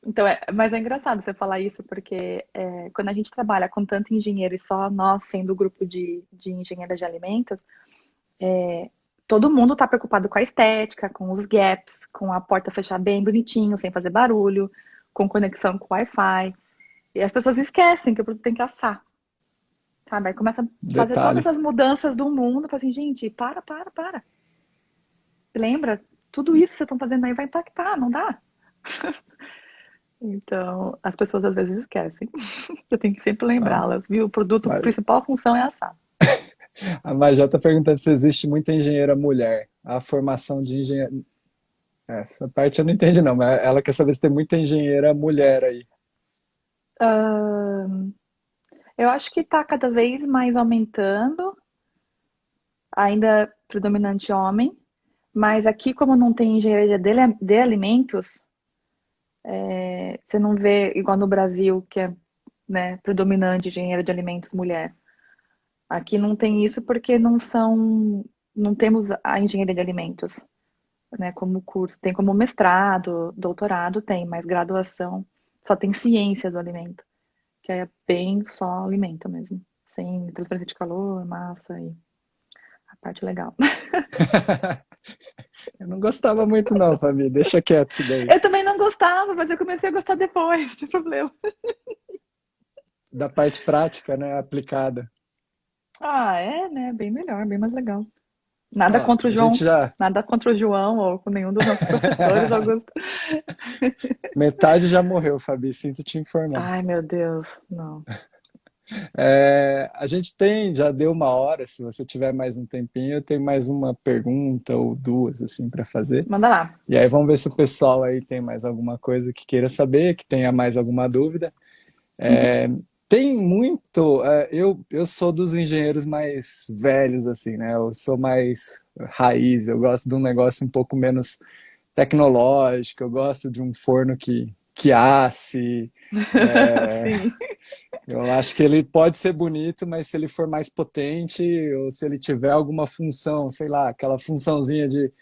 Então, mas é engraçado você falar isso, porque quando a gente trabalha com tanto engenheiro e só nós sendo o grupo de engenheiros de alimentos, todo mundo está preocupado com a estética, com os gaps, com a porta fechar bem bonitinho, sem fazer barulho, com conexão com Wi-Fi. E as pessoas esquecem que o produto tem que assar, sabe? Aí começa a fazer todas Detalhe. as mudanças do mundo, fala assim, gente, para. Lembra? Tudo isso que vocês estão fazendo aí vai impactar, não dá? Então, as pessoas às vezes esquecem. Eu tenho que sempre A, lembrá-las, viu? O produto, a Ma- principal função é assar. a Major tá perguntando se existe muita engenheira mulher. A formação de engenheiro. Essa parte eu não entendi, não, mas ela quer saber se tem muita engenheira mulher aí. Ahn, eu acho que está cada vez mais aumentando, ainda predominante homem, mas aqui, como não tem engenharia de alimentos, você não vê igual no Brasil, que é, né, predominante engenharia de alimentos mulher. Aqui não tem isso porque não temos a engenharia de alimentos, né, como curso. Tem como mestrado, doutorado, tem, mas graduação só tem ciência do alimento, que é bem só alimento mesmo, sem transferência de calor, massa e a parte legal. Eu não gostava muito, não, Fabi. Deixa quieto isso daí. Eu também não gostava, mas eu comecei a gostar depois, sem problema. Da parte prática, né? Aplicada. Ah, né? Bem melhor, bem mais legal. Nada Ó, contra o a gente João, já. nada contra o João ou com nenhum dos nossos professores, Augusto. Metade já morreu, Fabi. Sinto te informar. Ai, meu Deus, não. A gente tem, já deu uma hora. Se você tiver mais um tempinho, eu tenho mais uma pergunta ou duas, assim, para fazer. Manda lá. E aí vamos ver se o pessoal aí tem mais alguma coisa que queira saber, que tenha mais alguma dúvida. Uhum. Tem muito. Eu sou dos engenheiros mais velhos, assim, né? Eu sou mais raiz, eu gosto de um negócio um pouco menos tecnológico, eu gosto de um forno que asse. Sim. Eu acho que ele pode ser bonito, mas se ele for mais potente, ou se ele tiver alguma função, sei lá, aquela funçãozinha de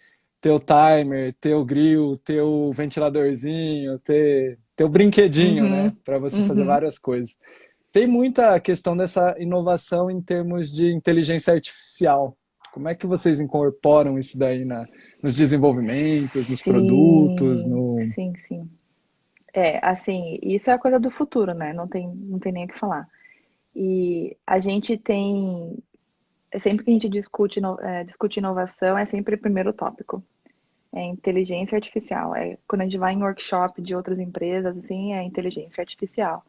ter o timer, ter o grill, ter o ventiladorzinho, ter o brinquedinho, né? Uhum. Para você fazer Uhum. várias coisas. Tem muita questão dessa inovação em termos de inteligência artificial. Como é que vocês incorporam isso daí nos desenvolvimentos, nos produtos, Sim, no... sim, sim. É, assim, isso é a coisa do futuro, né? Não tem nem o que falar. E a gente tem, sempre que a gente discute inovação, é sempre o primeiro tópico. É inteligência artificial. Quando a gente vai em workshop de outras empresas, assim, é inteligência artificial.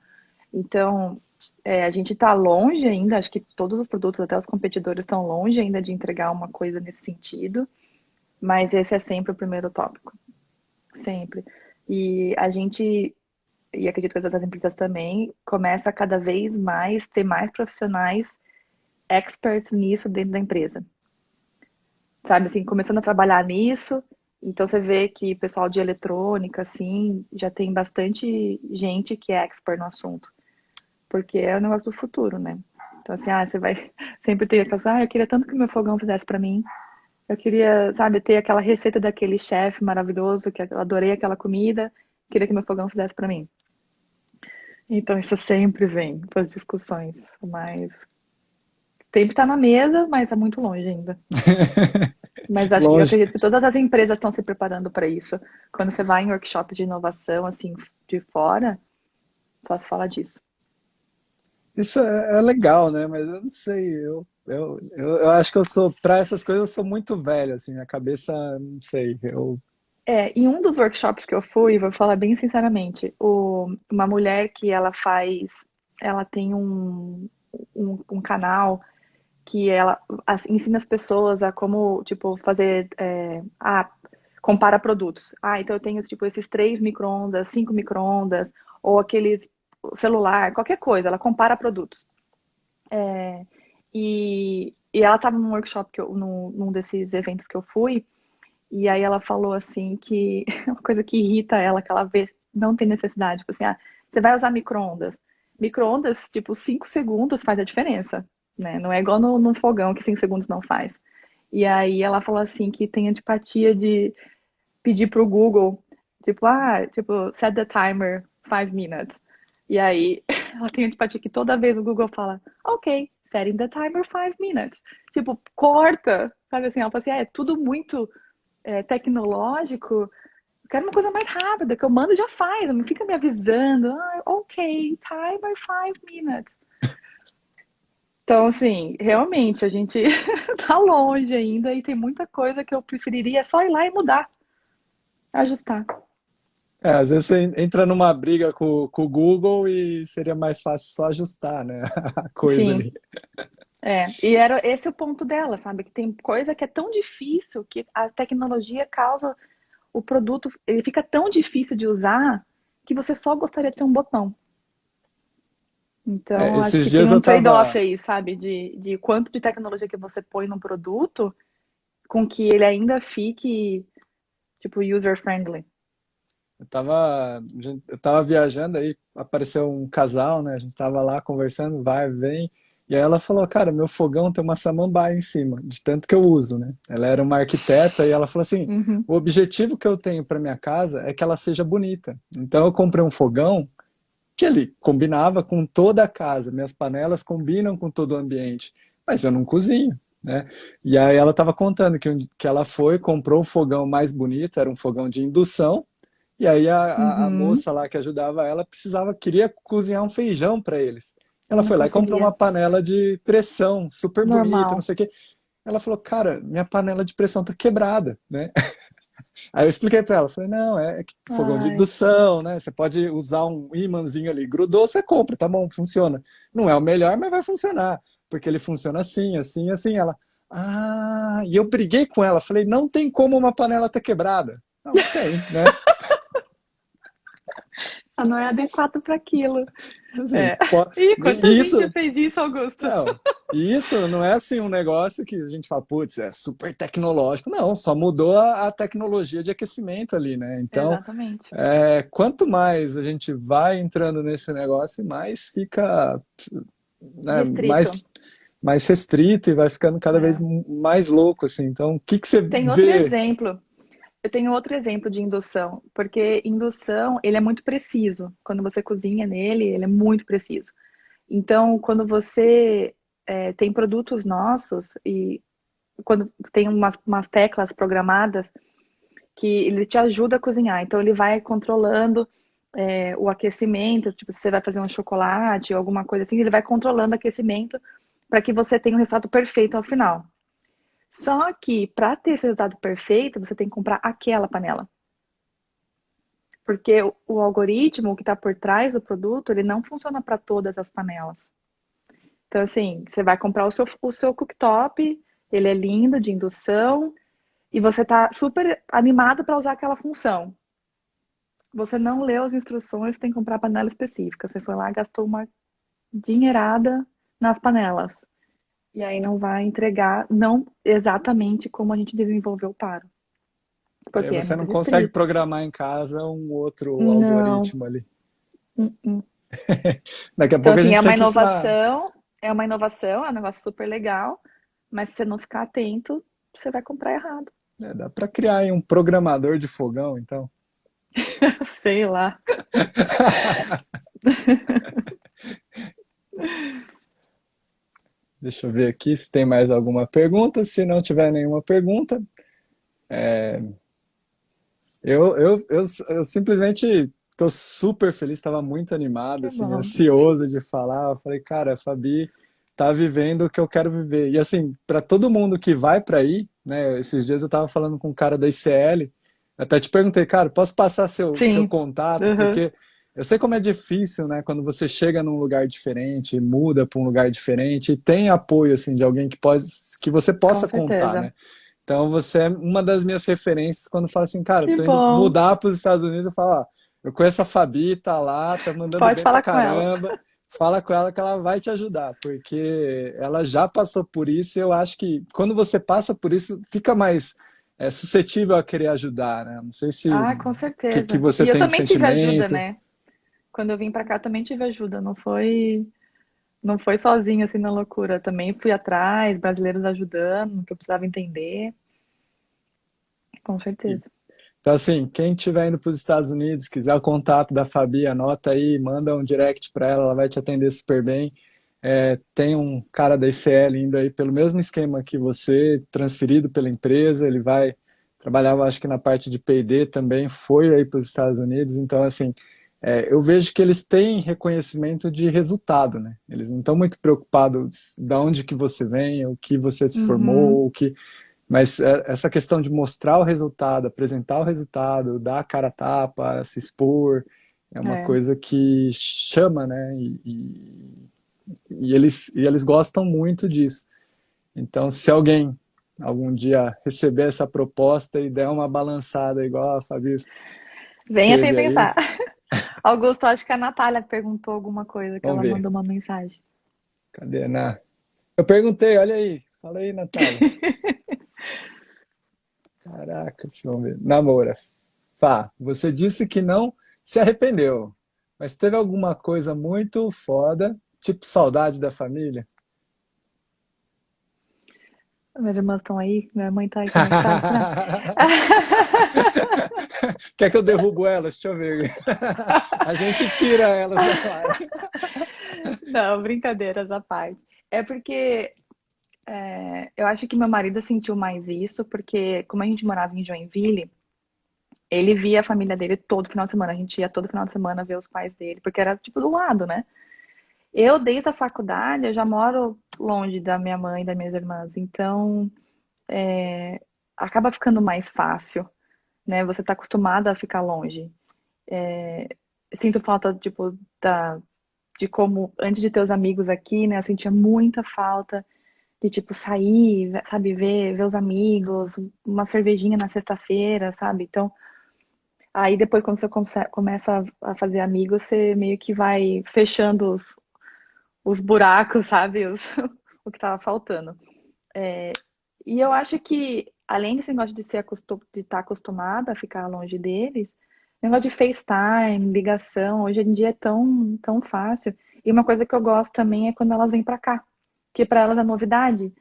Então, a gente está longe ainda, acho que todos os produtos, até os competidores, estão longe ainda de entregar uma coisa nesse sentido, mas esse é sempre o primeiro tópico, sempre. E a gente, e acredito que as outras empresas também, começa a cada vez mais ter mais profissionais experts nisso dentro da empresa. Sabe, assim, começando a trabalhar nisso, então você vê que o pessoal de eletrônica, assim, já tem bastante gente que é expert no assunto. Porque é o negócio do futuro, né? Então, assim, você vai sempre ter aquelas, eu queria tanto que meu fogão fizesse pra mim. Eu queria, sabe, ter aquela receita daquele chefe maravilhoso, que eu adorei aquela comida, queria que meu fogão fizesse pra mim. Então, isso sempre vem para as discussões, mas sempre tá na mesa, mas é muito longe ainda. Mas acho que eu longe? acredito que todas as empresas estão se preparando para isso. Quando você vai em workshop de inovação, assim, de fora, só se fala disso. Isso é legal, né? Mas eu não sei, eu acho que eu sou, para essas coisas, eu sou muito velho, assim, a cabeça, não sei, Em um dos workshops que eu fui, vou falar bem sinceramente, uma mulher que ela tem um canal que ela ensina as pessoas a como, tipo, compara produtos. Então eu tenho, tipo, esses 3 micro-ondas, 5 micro-ondas, ou aqueles celular, qualquer coisa, ela compara produtos. E ela estava num workshop, num desses eventos que eu fui, e aí ela falou assim que uma coisa que irrita ela, que ela vê, não tem necessidade. Tipo assim, você vai usar micro-ondas. Micro-ondas, tipo, 5 segundos faz a diferença, né? Não é igual no fogão, que 5 segundos não faz. E aí ela falou assim que tem antipatia de pedir pro Google, tipo, set the timer 5 minutes. E aí ela tem antipatia que toda vez o Google fala, ok, setting the timer 5 minutes. Tipo, corta, sabe assim? Ela fala assim, é tudo muito tecnológico, eu quero uma coisa mais rápida, que eu mando e já faz, não fica me avisando, ok, timer 5 minutes. Então, assim, realmente, a gente tá longe ainda e tem muita coisa que eu preferiria só ir lá e mudar, ajustar. às vezes você entra numa briga com o Google e seria mais fácil só ajustar, né, a coisa Sim, ali. e era esse o ponto dela, sabe? Que tem coisa que é tão difícil que a tecnologia causa o produto, ele fica tão difícil de usar que você só gostaria de ter um botão. Então, acho Esses que tem dias um eu trade-off tava, aí, sabe? De quanto de tecnologia que você põe num produto com que ele ainda fique, tipo, user-friendly. eu tava viajando aí, apareceu um casal, né? A gente tava lá conversando, vai, vem. E aí ela falou, cara, meu fogão tem uma samambaia em cima, de tanto que eu uso, né? Ela era uma arquiteta e ela falou assim, Uhum. o objetivo que eu tenho para minha casa é que ela seja bonita. Então eu comprei um fogão que ele combinava com toda a casa, minhas panelas combinam com todo o ambiente, mas eu não cozinho, né? E aí ela estava contando que ela foi, comprou um fogão mais bonito, era um fogão de indução, e aí a Uhum. moça lá que ajudava ela queria cozinhar um feijão para eles. E Ela não foi lá e comprou uma conseguia. panela de pressão, super bonita, não Normal. sei o quê. Ela falou, cara, minha panela de pressão tá quebrada, né? Aí eu expliquei para ela, falei, não, é que fogão de Ai, indução, né? Você pode usar um ímãzinho ali, grudou, você compra, tá bom, funciona. Não é o melhor, mas vai funcionar, porque ele funciona assim, assim, assim. Ela, e eu briguei com ela, falei, não tem como uma panela ter quebrada. Não, tem, né? não é adequado para aquilo. Assim, É. Ih, quanta e gente já isso, fez isso, Augusto? não, e isso não é assim um negócio que a gente fala, putz, é super tecnológico. Não, só mudou a tecnologia de aquecimento ali, né? Então, Exatamente. quanto mais a gente vai entrando nesse negócio, mais fica, né, Restrito. mais restrito e vai ficando cada vez É. mais louco, assim. Então, o que que você Tem outro vê? exemplo. Eu tenho outro exemplo de indução, porque indução, ele é muito preciso. Quando você cozinha nele, ele é muito preciso. Então, quando você tem produtos nossos, e quando tem umas teclas programadas que ele te ajuda a cozinhar. Então ele vai controlando o aquecimento, tipo, se você vai fazer um chocolate ou alguma coisa assim, ele vai controlando o aquecimento para que você tenha o resultado perfeito ao final. Só que para ter esse resultado perfeito, você tem que comprar aquela panela. Porque o algoritmo que está por trás do produto, ele não funciona para todas as panelas. Então, assim, você vai comprar o seu cooktop, ele é lindo, de indução, e você tá super animado para usar aquela função. Você não leu as instruções, tem que comprar a panela específica. Você foi lá e gastou uma dinheirada nas panelas. E aí não vai entregar, não exatamente como a gente desenvolveu para. E aí Porque é você muito não consegue restrito. programar em casa um outro Não. algoritmo ali. Uh-uh. Daqui a Então, pouco a assim, gente tem que usar. é uma inovação, é um negócio super legal, mas se você não ficar atento, você vai comprar errado. Dá para criar aí um programador de fogão, então. Sei lá. Deixa eu ver aqui se tem mais alguma pergunta. Se não tiver nenhuma pergunta, eu simplesmente estou super feliz, estava muito animado, Que assim, bom. ansioso de falar. Eu falei, cara, a Fabi tá vivendo o que eu quero viver. E assim, para todo mundo que vai para aí, né? Esses dias eu estava falando com um cara da ICL, até te perguntei, cara, posso passar seu Sim. contato? Uhum. Porque eu sei como é difícil, né? Quando você chega num lugar diferente, muda para um lugar diferente, e tem apoio assim de alguém que você Com possa contar, certeza. né? Então você é uma das minhas referências quando fala assim, cara, eu Que tô indo bom. mudar para os Estados Unidos, eu falo, ó, eu conheço a Fabi, tá lá, tá mandando Pode bem pra falar com ela. caramba. Fala com ela que ela vai te ajudar, porque ela já passou por isso e eu acho que quando você passa por isso, fica mais suscetível a querer ajudar, né? Não sei se Ah, com que certeza. você E eu tem de também tive ajuda, sentimento. né? Quando eu vim pra cá, também tive ajuda. Não foi sozinha assim na loucura. Também fui atrás, brasileiros ajudando, que eu precisava entender. Com certeza. Então, assim, quem estiver indo para os Estados Unidos, quiser o contato da Fabi, anota aí, manda um direct para ela, ela vai te atender super bem. Tem um cara da ICL indo aí pelo mesmo esquema que você, transferido pela empresa, ele vai trabalhar, eu acho que na parte de P&D também, foi aí para os Estados Unidos. Então, assim, eu vejo que eles têm reconhecimento de resultado, né? Eles não estão muito preocupados de onde que você vem, o que você se Uhum. formou, o que mas essa questão de mostrar o resultado, apresentar o resultado, dar a cara a tapa, se expor, é uma É. coisa que chama, né? E eles gostam muito disso. Então, se alguém algum dia receber essa proposta e der uma balançada igual a Fabi Venha sem teve aí, pensar. Augusto, acho que a Natália perguntou alguma coisa, que vamos ela ver. mandou uma mensagem. Cadê Eu perguntei, olha aí. Fala aí, Natália. Caraca, vamos ver. Namora. Fá, você disse que não se arrependeu, mas teve alguma coisa muito foda, tipo saudade da família? Minhas irmãs estão aí, minha mãe tá aí também. Tá, será? Quer que eu derrubo elas? Deixa eu ver. A gente tira elas da live. Não, brincadeiras à parte. É porque eu acho que meu marido sentiu mais isso, porque como a gente morava em Joinville, ele via a família dele todo final de semana. A gente ia todo final de semana ver os pais dele, porque era tipo do lado, né? Eu, desde a faculdade, eu já moro longe da minha mãe e das minhas irmãs, então acaba ficando mais fácil, né? Você tá acostumada a ficar longe. Sinto falta, tipo, de como, antes de ter os amigos aqui, né? Eu sentia muita falta de, tipo, sair, sabe, ver os amigos, uma cervejinha na sexta-feira, sabe? Então, aí depois, quando você começa a fazer amigos, você meio que vai fechando os buracos, sabe? O que tava faltando. E eu acho que, além desse negócio de estar acostumada a ficar longe deles, negócio de FaceTime, ligação, hoje em dia é tão, tão fácil. E uma coisa que eu gosto também é quando elas vêm pra cá, que para elas é novidade.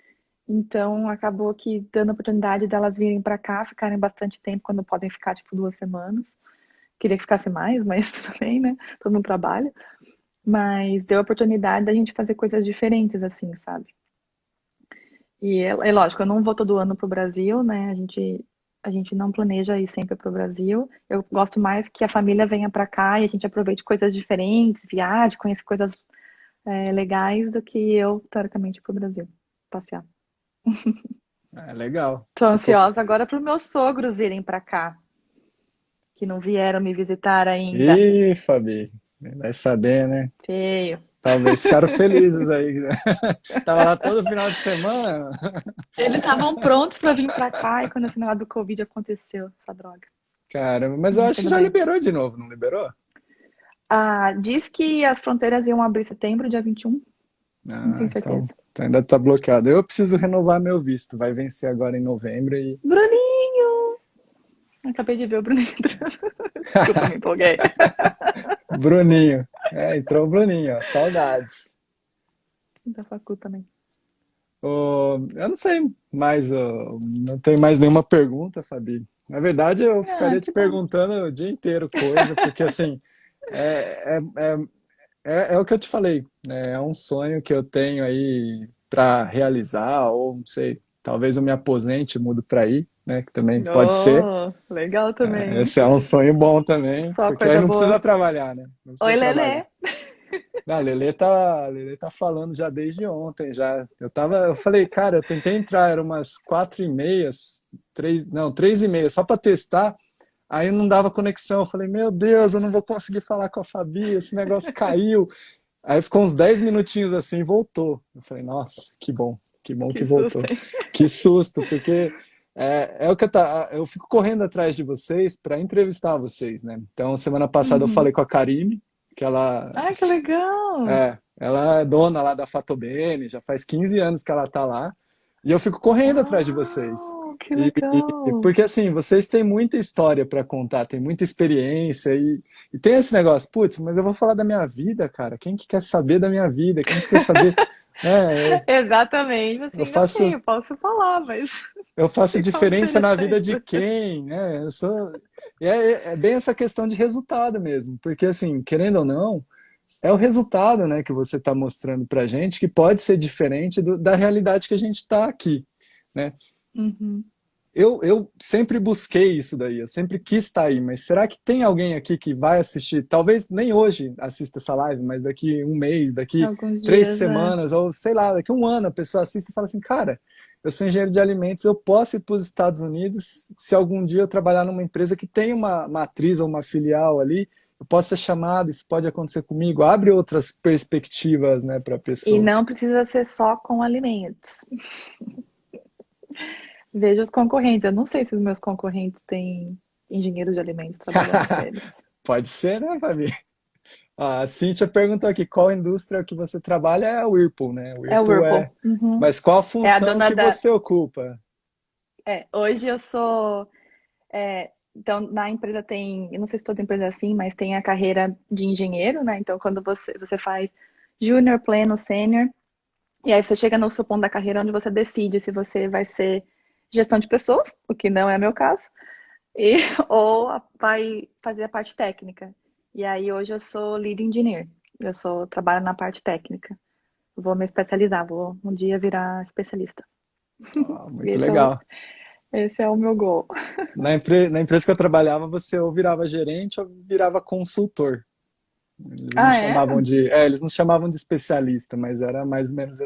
Então, acabou que dando a oportunidade delas virem pra cá, ficarem bastante tempo, quando podem ficar, tipo, 2 semanas. Queria que ficasse mais, mas tudo bem, né? Todo mundo trabalha. Mas deu a oportunidade da gente fazer coisas diferentes, assim, sabe? E é lógico, eu não vou todo ano para o Brasil, né? A gente não planeja ir sempre para o Brasil. Eu gosto mais que a família venha para cá e a gente aproveite coisas diferentes, viaje, conheça coisas legais do que eu, teoricamente, para o Brasil passear. É legal. Tô Ficou... ansiosa agora para os meus sogros virem para cá, que não vieram me visitar ainda. Ih, Fabi, vai saber, né? Feio. Talvez ficaram felizes aí, né? Tava lá todo final de semana. Eles estavam prontos para vir para cá e quando esse negócio do Covid aconteceu, essa droga. Caramba, mas eu Mas acho que tudo já bem. liberou de novo, não liberou? Ah, diz que as fronteiras iam abrir setembro, dia 21. Não Ah, tenho então, certeza. então ainda tá bloqueado. Eu preciso renovar meu visto. Vai vencer agora em novembro e. Bruninho! Acabei de ver o Bruninho entrando. Desculpa, me empolguei. Bruninho. É, entrou o Bruninho, ó. Saudades. Da facu também. Eu não sei mais, não tem mais nenhuma pergunta, Fabi. Na verdade, eu Ah, ficaria te que bom. perguntando o dia inteiro coisa, porque assim, é, é, é o que eu te falei, né? É um sonho que eu tenho aí para realizar, ou não sei, talvez eu me aposente e mudo para aí, né? Que também pode ser. Oh, legal também. Esse é um sonho bom também, Só porque aí coisa não precisa boa. trabalhar, né? Não precisa Oi, trabalhar. Lelê. Não, a Lelê tá falando já desde ontem, já. Eu falei, cara, eu tentei entrar, eram umas 4h30, não, 3h30, só para testar, aí não dava conexão. Eu falei, meu Deus, eu não vou conseguir falar com a Fabi, esse negócio caiu. Aí ficou uns 10 minutinhos assim, e voltou. Eu falei, nossa, que bom que Que susto, voltou. hein? Que susto, porque é o que eu fico correndo atrás de vocês para entrevistar vocês, né? Então, semana passada eu Uhum. falei com a Karine, que ela Ai, que legal. ela é dona lá da Fatobene, já faz 15 anos que ela tá lá, e eu fico correndo atrás de vocês. Uau, que E legal. porque assim, vocês têm muita história para contar, têm muita experiência e tem esse negócio, putz, mas eu vou falar da minha vida, cara. Quem que quer saber da minha vida? Quem que quer saber? É, Exatamente. eu Assim, ok, faço eu posso falar, mas eu não faço sei qual diferença na vida de interessante. quem, né? É bem essa questão de resultado mesmo, porque assim, querendo ou não, é o resultado, né, que você está mostrando para a gente que pode ser diferente da realidade que a gente está aqui, né? Uhum. Eu sempre busquei isso daí, eu sempre quis estar aí, mas será que tem alguém aqui que vai assistir? Talvez nem hoje assista essa live, mas daqui um mês, daqui Alguns três dias, é. semanas, ou sei lá, daqui um ano a pessoa assiste e fala assim, cara, eu sou engenheiro de alimentos, eu posso ir para os Estados Unidos se algum dia eu trabalhar numa empresa que tem uma matriz ou uma filial ali, eu posso ser chamado, isso pode acontecer comigo, abre outras perspectivas, né, para a E pessoa. não precisa ser só com alimentos. Veja os concorrentes. Eu não sei se os meus concorrentes têm engenheiros de alimentos trabalhando para eles. Pode ser, né, Fabi? A Cíntia perguntou aqui qual indústria que você trabalha é a Whirlpool, né? É o Whirlpool Whirlpool. é. Uhum. Mas qual a É a função dona que da. você ocupa? Hoje eu sou. Então, na empresa tem. Eu não sei se toda empresa é assim, mas tem a carreira de engenheiro, né? Então, quando você faz júnior, pleno, sênior, e aí você chega no seu ponto da carreira onde você decide se você vai ser gestão de pessoas, o que não é meu caso, e, ou vai fazer a parte técnica. E aí hoje eu sou lead engineer. Trabalho na parte técnica. Vou me especializar, vou um dia virar especialista. Ah, muito Esse é o, legal. esse é o meu goal. Na empresa que eu trabalhava, você ou virava gerente ou virava consultor. Eles não Ah, é? chamavam eles não chamavam de especialista, mas era mais ou menos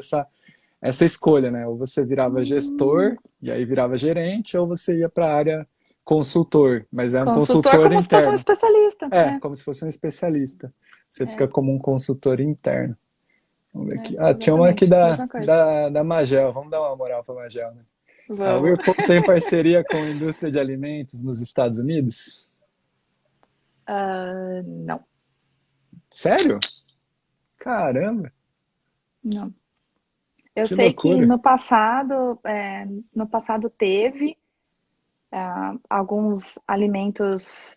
essa escolha, né? Ou você virava Hum, gestor e aí virava gerente, ou você ia para a área consultor, mas é um consultor consultor como se fosse um interno. especialista. É, como se fosse um especialista. Você fica É, como um consultor interno. Vamos ver aqui. Ah, tinha uma aqui exatamente. da, Mesma coisa. da, da Magel. Vamos dar uma moral para a Magel, né? A Vamos. Whirlpool tem parceria com a indústria de alimentos nos Estados Unidos? Ah, não, Sério? Caramba, não. Eu que sei que loucura. no passado teve alguns alimentos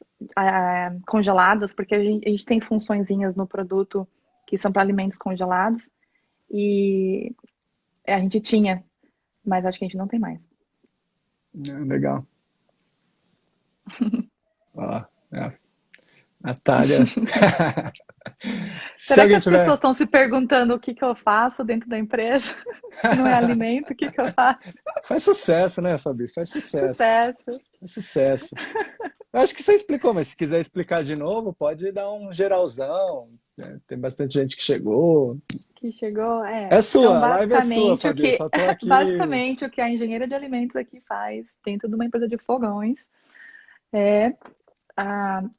congelados, porque a gente tem funçõezinhas no produto que são para alimentos congelados e a gente tinha, mas acho que a gente não tem mais. Legal. Ó, a Natália. Se Será que alguém as pessoas tiver. estão se perguntando o que que eu faço dentro da empresa? Se não é alimento, o que que eu faço? Faz sucesso, né, Fabi? Faz sucesso. Sucesso. Faz sucesso. Eu acho que você explicou, mas se quiser explicar de novo, pode dar um geralzão, né? Tem bastante gente que chegou. Que chegou, É Então, sua, a live é sua, Fabi. Eu só tô aqui. basicamente o que a engenheira de alimentos aqui faz dentro de uma empresa de fogões é,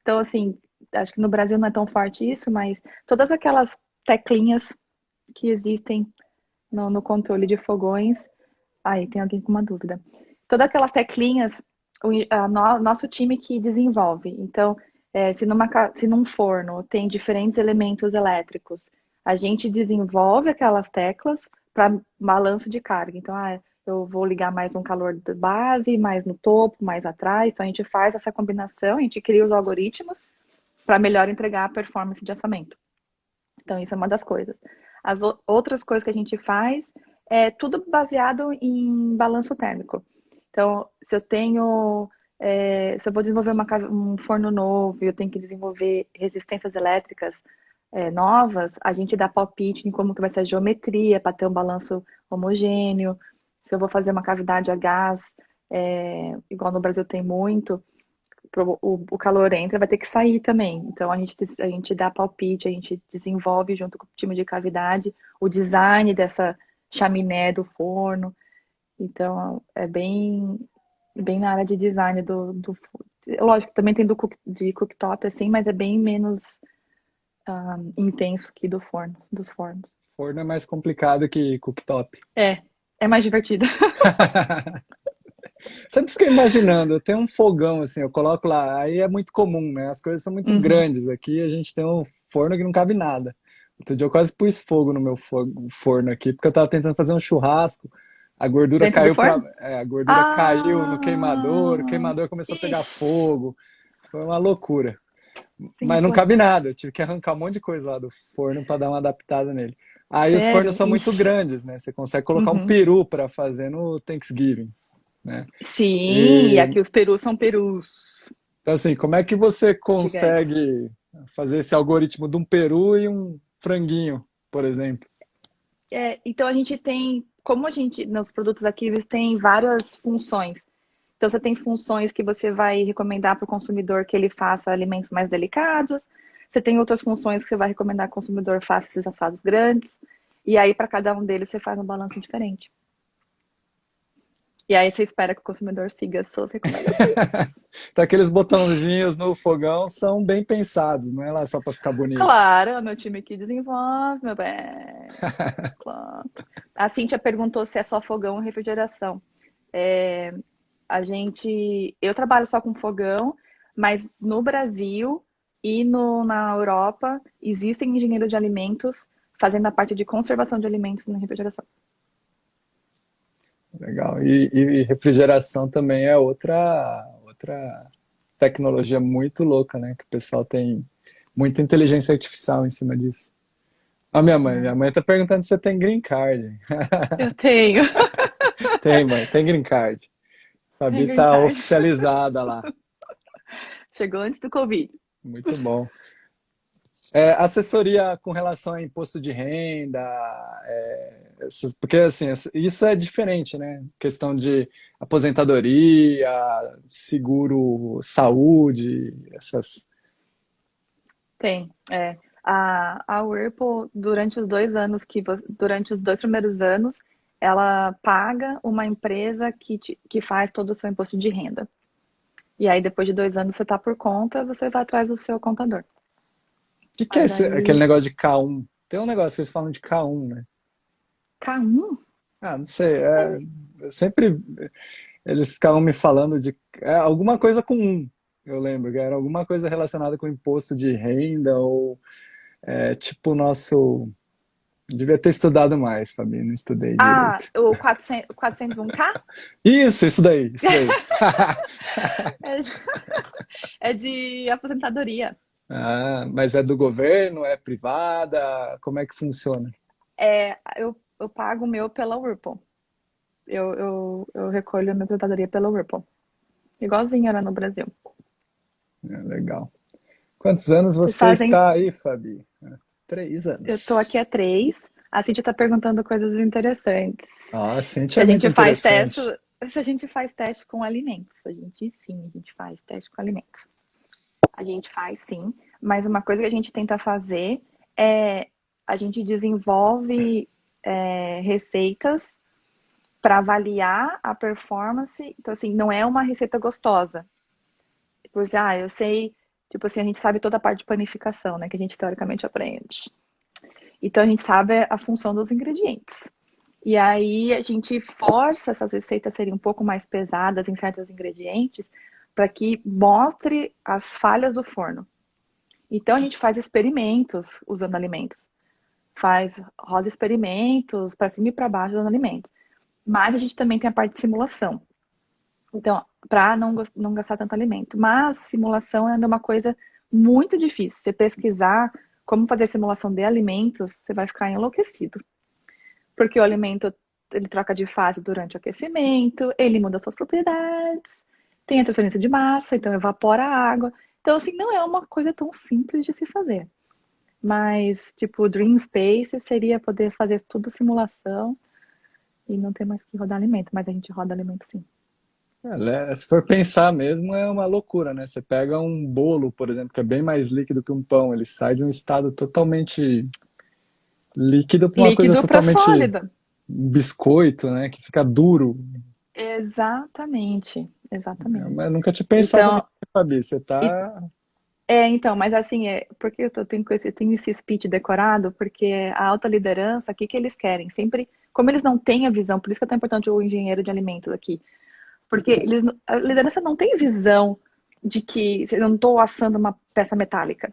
então assim, acho que no Brasil não é tão forte isso, mas todas aquelas teclinhas que existem no controle de fogões, aí tem alguém com uma dúvida. Todas aquelas teclinhas, nosso time que desenvolve. Então, se num forno tem diferentes elementos elétricos, a gente desenvolve aquelas teclas para balanço de carga. Então, eu vou ligar mais um calor de base, mais no topo, mais atrás. Então, a gente faz essa combinação, a gente cria os algoritmos para melhor entregar a performance de assamento. Então, isso é uma das coisas. As outras coisas que a gente faz é tudo baseado em balanço térmico. Então, se eu vou desenvolver um forno novo e eu tenho que desenvolver resistências elétricas novas, a gente dá palpite em como que vai ser a geometria para ter um balanço homogêneo. Se eu vou fazer uma cavidade a gás, igual no Brasil tem muito, o calor entra, vai ter que sair também. Então a gente dá palpite, a gente desenvolve junto com o time de cavidade o design dessa chaminé do forno. Então é bem na área de design lógico, também tem de cooktop assim, mas é bem menos intenso que dos fornos. Forno é mais complicado que cooktop. É mais divertido. Sempre fiquei imaginando, eu tenho um fogão assim, eu coloco lá, aí é muito comum, né? As coisas são muito Uhum. grandes aqui, a gente tem um forno que não cabe nada. Outro dia eu quase pus fogo no meu forno aqui, porque eu tava tentando fazer um churrasco, a gordura Dentro do caiu forno? a gordura caiu no queimador, o Ah, queimador começou a pegar ixi, fogo. Foi uma loucura. tem Mas não fogo. cabe nada, eu tive que arrancar um monte de coisa lá do forno para dar uma adaptada nele. Aí os fornos Sério? são muito Ixi. grandes, né? Você consegue colocar um Uhum. peru para fazer no Thanksgiving, né? Sim, e E aqui os perus são perus então, assim, como é que você gigantes. consegue fazer esse algoritmo de um peru e um franguinho, por exemplo? Então a gente tem, como a gente, nos produtos aqui, eles têm várias funções. Então você tem funções que você vai recomendar para o consumidor que ele faça alimentos mais delicados. Você tem outras funções que você vai recomendar que o consumidor faça esses assados grandes. E aí, para cada um deles, você faz um balanço diferente. E aí você espera que o consumidor siga as suas recomendações. Então, aqueles botãozinhos no fogão são bem pensados, não é lá só para ficar bonito. Claro, é o meu time que desenvolve, meu bem. Claro. A Cíntia perguntou se é só fogão ou refrigeração. É, eu trabalho só com fogão, mas no Brasil e na Europa existem engenheiros de alimentos fazendo a parte de conservação de alimentos na refrigeração. Legal. E refrigeração também é outra tecnologia muito louca, né? Que o pessoal tem muita inteligência artificial em cima disso. A minha Não. mãe tá perguntando se você tem green card. Eu tenho. Tem, mãe, tem green card. Tem Fabi green tá card. oficializada lá. Chegou antes do Covid. Muito bom. É, assessoria com relação a imposto de renda, porque assim, isso é diferente, né? Questão de aposentadoria, seguro, saúde, essas. Tem. A Whirlpool, durante os 2 primeiros anos, ela paga uma empresa que faz todo o seu imposto de renda. E aí, depois de 2 anos, você está por conta, você vai atrás do seu contador. O que é Mas aquele aí, negócio de K1? Tem um negócio que eles falam de K1, né? K1? Ah, não sei. Sempre eles ficavam me falando de alguma coisa com um. Eu lembro que era alguma coisa relacionada com imposto de renda ou tipo o nosso. Devia ter estudado mais, Fabi, não estudei direito. O 401k? Isso daí, isso daí. É, é de aposentadoria. Ah, mas é do governo, é privada? Como é que funciona? Eu pago o meu pela Whirlpool. Eu recolho a minha aposentadoria pela Whirlpool. Igualzinho era no Brasil. Legal. Quantos anos Vocês você fazem. está aí, Fabi? 3 Eu tô aqui há anos. 3. A Cintia está perguntando coisas interessantes. Ah, a Se Cintia a é muito gente faz teste, interessante. se a gente faz teste com alimentos, a gente faz teste com alimentos. A gente faz sim, mas uma coisa que a gente tenta fazer é a gente desenvolve receitas para avaliar a performance. Então, assim, não é uma receita gostosa. Tipo assim, eu sei, tipo assim, a gente sabe toda a parte de panificação, né, que a gente teoricamente aprende. Então, a gente sabe a função dos ingredientes. E aí, a gente força essas receitas a serem um pouco mais pesadas em certos ingredientes para que mostre as falhas do forno. Então, a gente faz experimentos usando alimentos. Roda experimentos para cima e para baixo usando alimentos. Mas a gente também tem a parte de simulação. Então, para não gastar tanto alimento. Mas simulação é ainda uma coisa muito difícil. Você pesquisar como fazer simulação de alimentos, você vai ficar enlouquecido. Porque o alimento, ele troca de fase durante o aquecimento, ele muda suas propriedades, tem a transferência de massa, então evapora a água. Então, assim, não é uma coisa tão simples de se fazer. Mas, tipo, Dream Space seria poder fazer tudo simulação e não ter mais que rodar alimento. Mas a gente roda alimento sim. Se for pensar mesmo, é uma loucura, né? Você pega um bolo, por exemplo, que é bem mais líquido que um pão, ele sai de um estado totalmente líquido para uma coisa Líquido para totalmente sólida. biscoito, né? Que fica duro. Exatamente, exatamente. Mas nunca tinha pensado nisso, Então, Fabi. Você e- tá. mas assim, porque eu tenho esse speech decorado, porque a alta liderança, o que que eles querem? Sempre, como eles não têm a visão, por isso que é tão importante o engenheiro de alimentos aqui, porque a liderança não tem visão de que eu não estou assando uma peça metálica,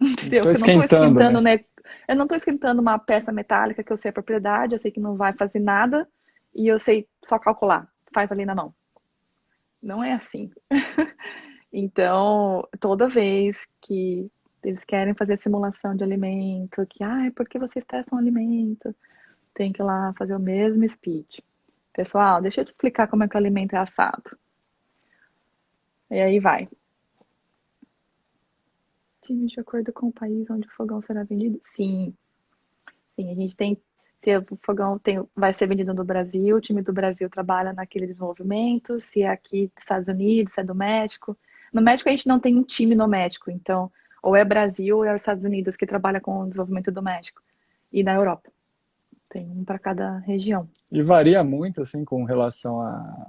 entendeu? Tô Que eu não estou esquentando, esquentando, né? né? Eu não estou esquentando uma peça metálica que eu sei a propriedade, eu sei que não vai fazer nada e eu sei só calcular, faz ali na mão. Não é assim. Então, toda vez que eles querem fazer simulação de alimento, por que vocês testam alimento? Tem que ir lá fazer o mesmo speech. Pessoal, deixa eu te explicar como é que o alimento é assado. E aí vai. Time de acordo com o país onde o fogão será vendido? Sim, sim, a gente tem. Se o fogão vai ser vendido no Brasil, o time do Brasil trabalha naquele desenvolvimento. Se é aqui dos Estados Unidos, se é do México. No México a gente não tem um time no México, então ou é Brasil ou é os Estados Unidos que trabalha com o desenvolvimento do México. E na Europa. Tem um para cada região. E varia muito, assim, com relação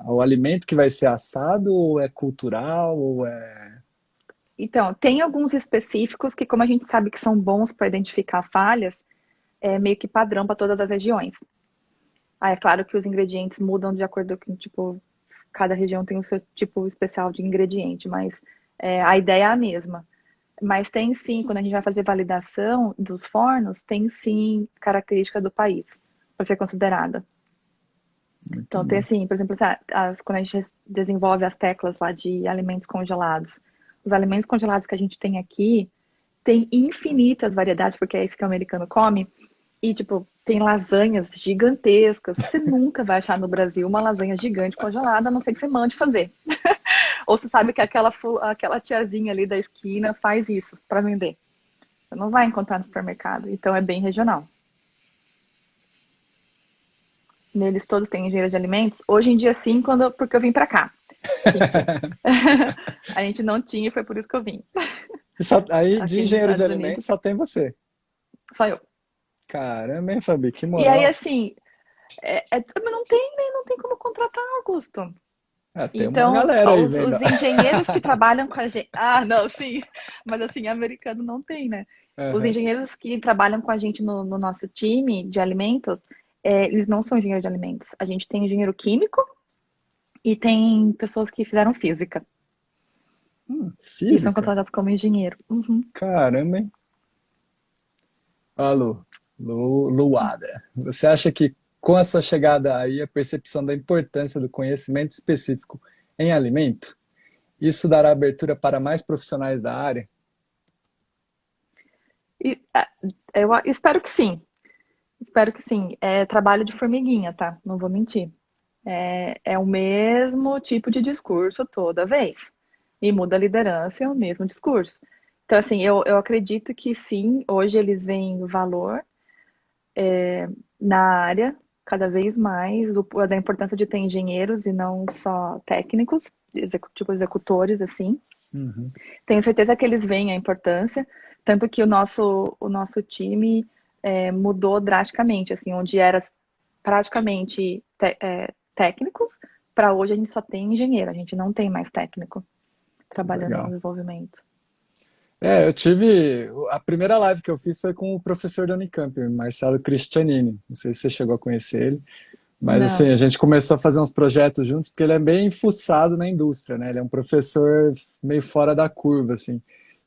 ao alimento que vai ser assado, ou é cultural, ou é. Então, tem alguns específicos que, como a gente sabe que são bons para identificar falhas, é meio que padrão para todas as regiões. É claro que os ingredientes mudam de acordo com, tipo, cada região tem o seu tipo especial de ingrediente, mas a ideia é a mesma. Mas tem sim, quando a gente vai fazer validação dos fornos, tem sim característica do país para ser considerada. Muito Então tem bom. assim, por exemplo, quando a gente desenvolve as teclas lá de alimentos congelados, os alimentos congelados que a gente tem aqui tem infinitas variedades, porque é isso que o americano come. E, tipo, tem lasanhas gigantescas. Você nunca vai achar no Brasil uma lasanha gigante congelada, a não ser que você mande fazer. Ou você sabe que aquela tiazinha ali da esquina faz isso para vender. Você não vai encontrar no supermercado. Então, é bem regional. Neles todos têm engenheiro de alimentos. Hoje em dia, sim, porque eu vim para cá, Cíntia. A gente não tinha e foi por isso que eu vim. Aí, de Aqui nos engenheiro de Estados alimentos, Unidos, só tem você. só eu. Caramba, hein, Fabi? Que E aí, moral. assim, mas não tem, né? Não tem como contratar, Augusto. Ah, tem uma Então, galera aí vendo. os engenheiros que trabalham com a gente. Ah, não, sim. Mas assim, americano não tem, né? Os Aham. engenheiros que trabalham com a gente no nosso time de alimentos, eles não são engenheiros de alimentos. A gente tem engenheiro químico e tem pessoas que fizeram física. E são Física? contratados como engenheiro. Uhum. Caramba, hein? Alô, Luada. Você acha que com a sua chegada aí, a percepção da importância do conhecimento específico em alimento, isso dará abertura para mais profissionais da área? E, eu espero que sim. Espero que sim. É trabalho de formiguinha, tá? Não vou mentir. É o mesmo tipo de discurso toda vez. E muda a liderança, é o mesmo discurso. Então, assim, eu acredito que sim, hoje eles veem o valor. na área, cada vez mais, da importância de ter engenheiros e não só técnicos, tipo executores, assim. Uhum. Tenho certeza que eles veem a importância, tanto que o nosso time mudou drasticamente, assim, onde era praticamente técnicos, para hoje a gente só tem engenheiro, a gente não tem mais técnico trabalhando em Legal. desenvolvimento. Eu tive. A primeira live que eu fiz foi com o professor da Unicamp, o Marcelo Cristianini. Não sei se você chegou a conhecer ele. Mas assim, Não. a gente começou a fazer uns projetos juntos porque ele é bem fuçado na indústria, né? Ele é um professor meio fora da curva, assim.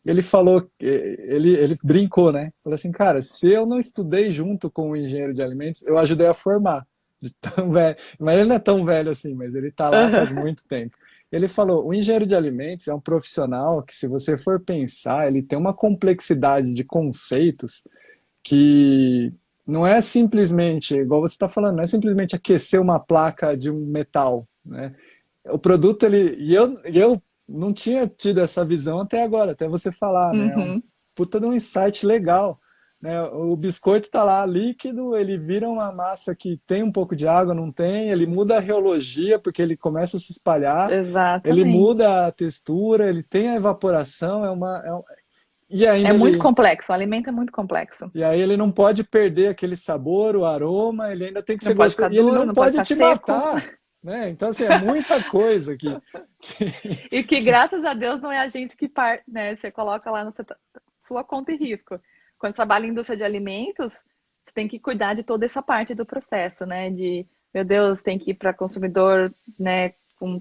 Ele falou, ele brincou, né? Falou assim, cara, se eu não estudei junto com o engenheiro de alimentos, eu ajudei a formar. De tão velho. Mas ele não é tão velho assim, mas ele tá lá faz Aham. muito tempo. Ele falou, o engenheiro de alimentos é um profissional que, se você for pensar, ele tem uma complexidade de conceitos que não é simplesmente, igual você está falando, não é simplesmente aquecer uma placa de um metal, né? O produto, e eu não tinha tido essa visão até agora, até você falar, né? É um Uhum. puta de um insight legal, né? O biscoito está lá líquido, ele vira uma massa que tem um pouco de água, não tem, ele muda a reologia porque ele começa a se espalhar, ele Exatamente. muda a textura, ele tem a evaporação, e É ainda muito ele complexo, o alimento é muito complexo. e aí ele não pode perder aquele sabor, o aroma, ele ainda tem que Não ser pode ficar gostoso. E ele duro, não não pode pode ficar te seco. matar, né? Então, assim, é muita coisa que... E que graças a Deus não é a gente que né? Você coloca lá na sua conta e risco. Quando você trabalha em indústria de alimentos, você tem que cuidar de toda essa parte do processo, né? De, meu Deus, tem que ir para consumidor, né? Com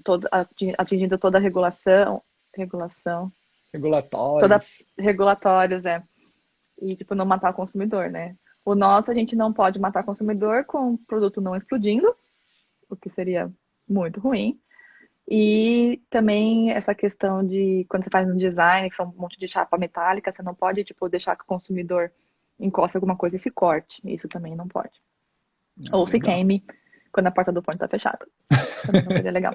atingindo toda a regulação, toda regulatórios. regulatórios, e tipo não matar o consumidor, né? O nosso a gente não pode matar o consumidor com o produto não explodindo, o que seria muito ruim. E também essa questão de quando você faz um design, que são um monte de chapa metálica, você não pode, tipo, deixar que o consumidor encoste alguma coisa e se corte. Isso também não pode. Ah, Ou se legal. queime quando a porta do forno está fechada. Também não seria legal.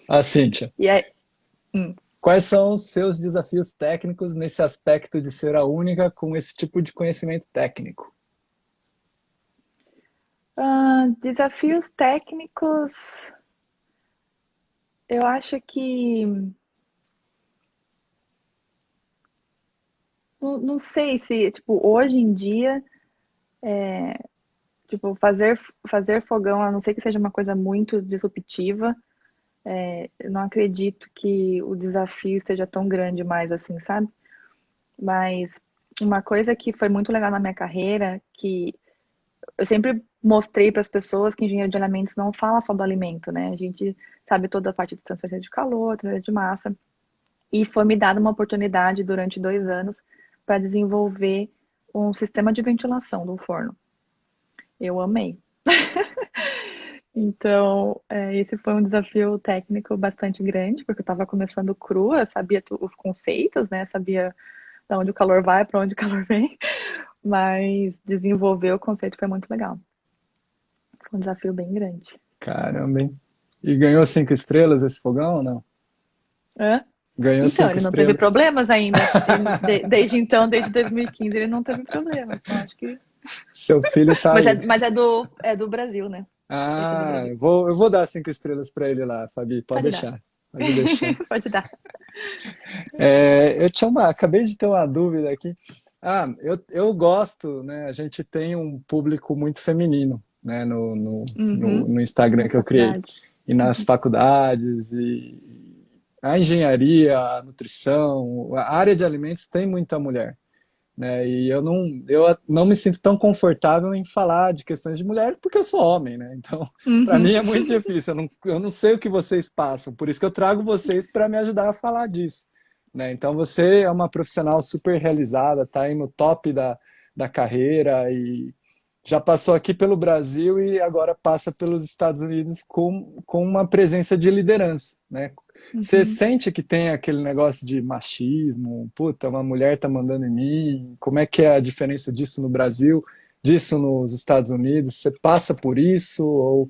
Ah, Cíntia, E aí, quais são os seus desafios técnicos nesse aspecto de ser a única com esse tipo de conhecimento técnico? desafios técnicos, eu acho que não sei se, tipo, hoje em dia, tipo, fazer fogão, a não ser que seja uma coisa muito disruptiva, eu não acredito que o desafio esteja tão grande mais assim, sabe? Mas uma coisa que foi muito legal na minha carreira, que eu sempre mostrei para as pessoas que engenheiro de alimentos não fala só do alimento, né? A gente sabe toda a parte de transferência de calor, transferência de massa. E foi me dada uma oportunidade durante 2 anos para desenvolver um sistema de ventilação do forno. Eu amei. Então, esse foi um desafio técnico bastante grande, porque eu estava começando crua, sabia os conceitos, né? Sabia de onde o calor vai, para onde o calor vem, mas desenvolver o conceito foi muito legal. Foi um desafio bem grande. Caramba, hein? E ganhou 5 estrelas esse fogão ou não? Hã? Ganhou Então, cinco ele não teve estrelas. problemas ainda. Desde então, desde 2015, ele não teve problemas. Então, acho que. Seu filho tá Mas é, aí. mas é do Brasil, né? Esse é do Ah, Brasil. eu vou dar 5 estrelas para ele lá, Fabi. Pode Pode dar. deixar. Pode deixar. Pode dar. Acabei de ter uma dúvida aqui. Eu gosto, né? A gente tem um público muito feminino, né? Uhum. No Instagram Nas que eu criei. faculdades. E nas faculdades, e a engenharia, a nutrição, a área de alimentos tem muita mulher, né? E eu não me sinto tão confortável em falar de questões de mulher porque eu sou homem, né? Então, para Uhum. mim é muito difícil. Eu não sei o que vocês passam, por isso que eu trago vocês para me ajudar a falar disso, né? Então, você é uma profissional super realizada, tá aí no top da carreira e já passou aqui pelo Brasil e agora passa pelos Estados Unidos com uma presença de liderança, né? Você Uhum. sente que tem aquele negócio de machismo? Puta, uma mulher tá mandando em mim. Como é que é a diferença disso no Brasil, disso nos Estados Unidos? Você passa por isso? Ou...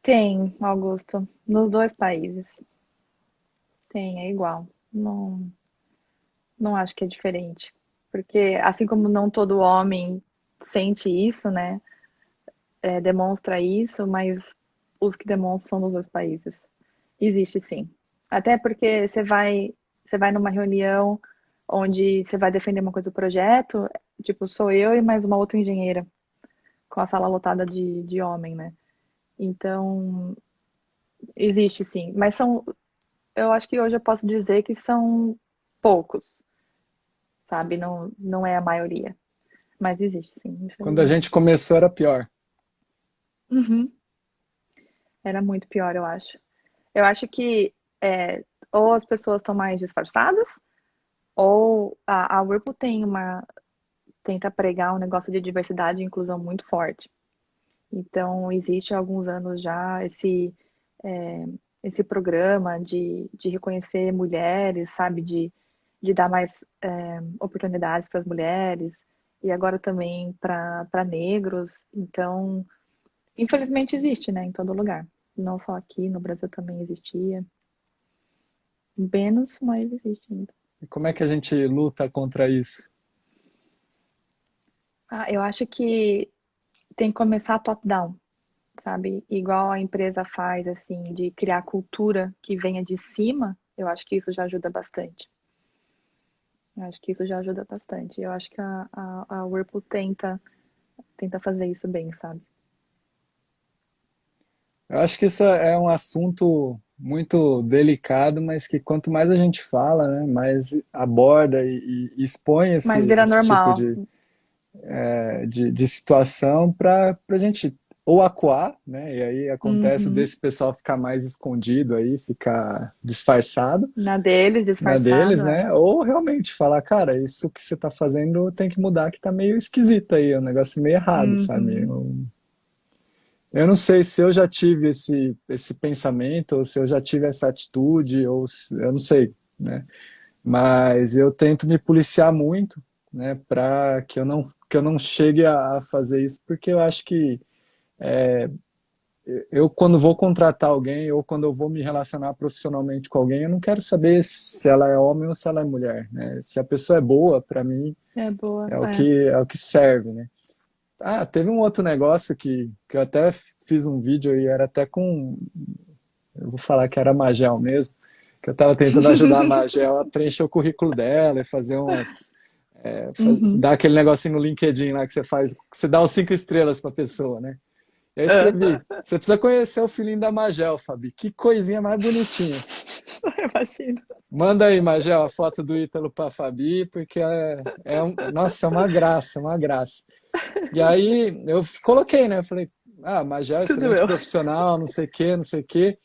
Tem, Augusto. Nos dois países. Tem, é igual. Não, não acho que é diferente. Porque assim como não todo homem sente isso, né? Demonstra isso, mas os que demonstram são dos dois países. Existe sim. Até porque você vai numa reunião onde você vai defender uma coisa do projeto, tipo, sou eu e mais uma outra engenheira, com a sala lotada de homem, né? Então, existe sim. Mas eu acho que hoje eu posso dizer que são poucos, sabe? Não, não é a maioria. Mas existe sim, Quando a gente infelizmente. começou era pior. Uhum. Era muito pior, eu acho. Eu acho que ou as pessoas estão mais disfarçadas, ou a Whirlpool tenta pregar um negócio de diversidade e inclusão muito forte. Então, existe há alguns anos já esse programa de reconhecer mulheres, sabe? De dar mais oportunidades para as mulheres e agora também para negros. Então, infelizmente existe, né? Em todo lugar. Não só aqui, no Brasil também existia. Menos, mas existe ainda. E como é que a gente luta contra isso? Ah, eu acho que tem que começar top-down, sabe? Igual a empresa faz, assim, de criar cultura que venha de cima, eu acho que isso já ajuda bastante. Eu acho que isso já ajuda bastante. Eu acho que a Whirlpool tenta fazer isso bem, sabe? Eu acho que isso é um assunto muito delicado, mas que quanto mais a gente fala, né, mais aborda e expõe Mas vira esse tipo normal. de situação para a gente ou acuar, né, e aí acontece Uhum. desse pessoal ficar mais escondido aí, ficar disfarçado Na deles, na disfarçado, deles, é. né, ou realmente falar, cara, isso que você está fazendo tem que mudar, que tá meio esquisito aí, é um negócio meio errado, sabe? Uhum. Eu não sei se eu já tive esse pensamento, ou se eu já tive essa atitude, eu não sei, né? Mas eu tento me policiar muito, né, para que eu não chegue a fazer isso, porque eu acho que eu, quando vou contratar alguém ou quando eu vou me relacionar profissionalmente com alguém, eu não quero saber se ela é homem ou se ela é mulher, né? Se a pessoa é boa, para mim, É boa, é o que serve, né? Ah, teve um outro negócio que eu até fiz um vídeo e era até com. Eu vou falar que era a Magel mesmo, que eu estava tentando ajudar a Magel a preencher o currículo dela e fazer umas. Uhum. Dar aquele negocinho no LinkedIn lá que você faz, que você dá os 5 estrelas para a pessoa, né? E aí eu Ah. escrevi: você precisa conhecer o filhinho da Magel, Fabi. Que coisinha mais bonitinha. Imagino. Manda aí, Magel, a foto do Ítalo para a Fabi, porque nossa, é uma graça, uma graça. E aí eu coloquei, né? Falei, Magel, Tudo excelente eu. profissional, não sei o quê, não sei o quê.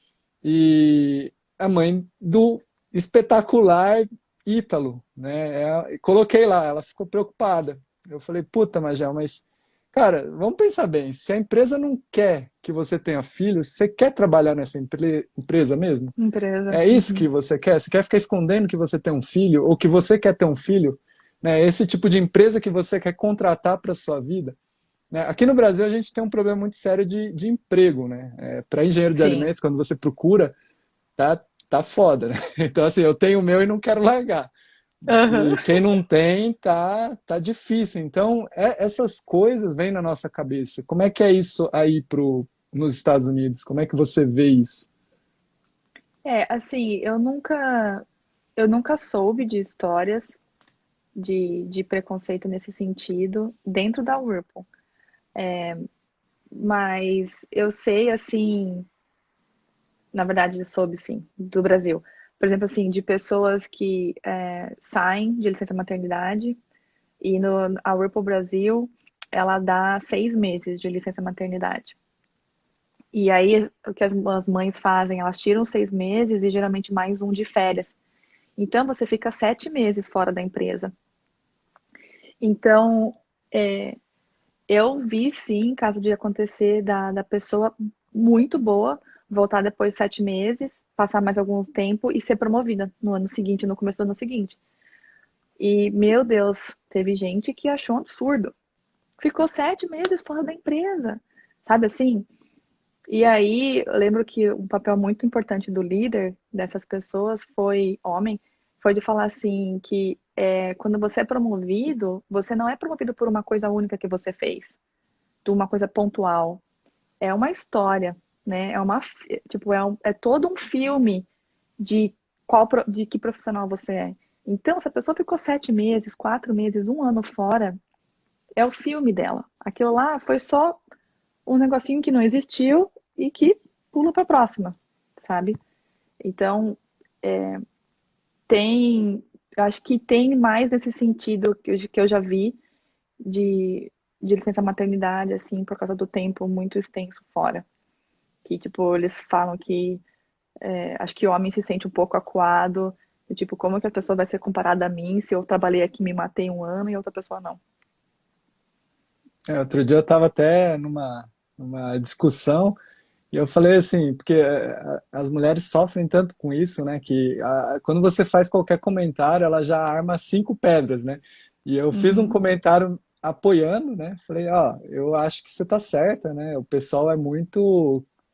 E a mãe do espetacular Ítalo, né? Coloquei lá, ela ficou preocupada. Eu falei, puta, Magel, mas, cara, vamos pensar bem. Se a empresa não quer que você tenha filhos, você quer trabalhar nessa empresa mesmo? Empresa. É isso Uhum. que você quer? Você quer ficar escondendo que você tem um filho ou que você quer ter um filho? Né? Esse tipo de empresa que você quer contratar para sua vida? Né? Aqui no Brasil a gente tem um problema muito sério de emprego, né? Para engenheiro de Sim. alimentos, quando você procura, tá foda, né? Então assim, eu tenho o meu e não quero largar. Aham. E quem não tem, tá difícil. Então, essas coisas vêm na nossa cabeça. Como é que é isso aí nos Estados Unidos? Como é que você vê isso? Assim, eu nunca soube de histórias de preconceito nesse sentido dentro da Whirlpool. Mas eu sei, assim, na verdade, soube sim, do Brasil. Por exemplo, assim, de pessoas que saem de licença maternidade e a Whirlpool Brasil, ela dá 6 meses de licença maternidade. E aí, o que as mães fazem? Elas tiram 6 meses e geralmente mais um de férias. Então, você fica 7 meses fora da empresa. Então, eu vi sim, caso de acontecer da pessoa muito boa voltar depois de 7 meses, passar mais algum tempo e ser promovida no ano seguinte, no começo do ano seguinte. E, meu Deus, teve gente que achou um absurdo. Ficou 7 meses fora da empresa, sabe assim? E aí, eu lembro que um papel muito importante do líder dessas pessoas foi homem, foi de falar assim que quando você é promovido, você não é promovido por uma coisa única que você fez, por uma coisa pontual. É uma história, né? Tipo, é todo um filme de de que profissional você é. Então, se a pessoa ficou 7 meses, 4 meses, um ano fora, é o filme dela. Aquilo lá foi só um negocinho que não existiu e que pula para a próxima, sabe? Então, tem, eu acho que tem mais nesse sentido que eu já vi de licença maternidade, assim, por causa do tempo muito extenso fora. Que, tipo, eles falam que acho que o homem se sente um pouco acuado, do tipo, como que a pessoa vai ser comparada a mim se eu trabalhei aqui, me matei um ano e outra pessoa não. Outro dia eu estava até numa discussão e eu falei assim, porque as mulheres sofrem tanto com isso, né, que quando você faz qualquer comentário, ela já arma 5 pedras, né? E eu fiz um Uhum. comentário apoiando, né? Falei, ó, eu acho que você tá certa, né? O pessoal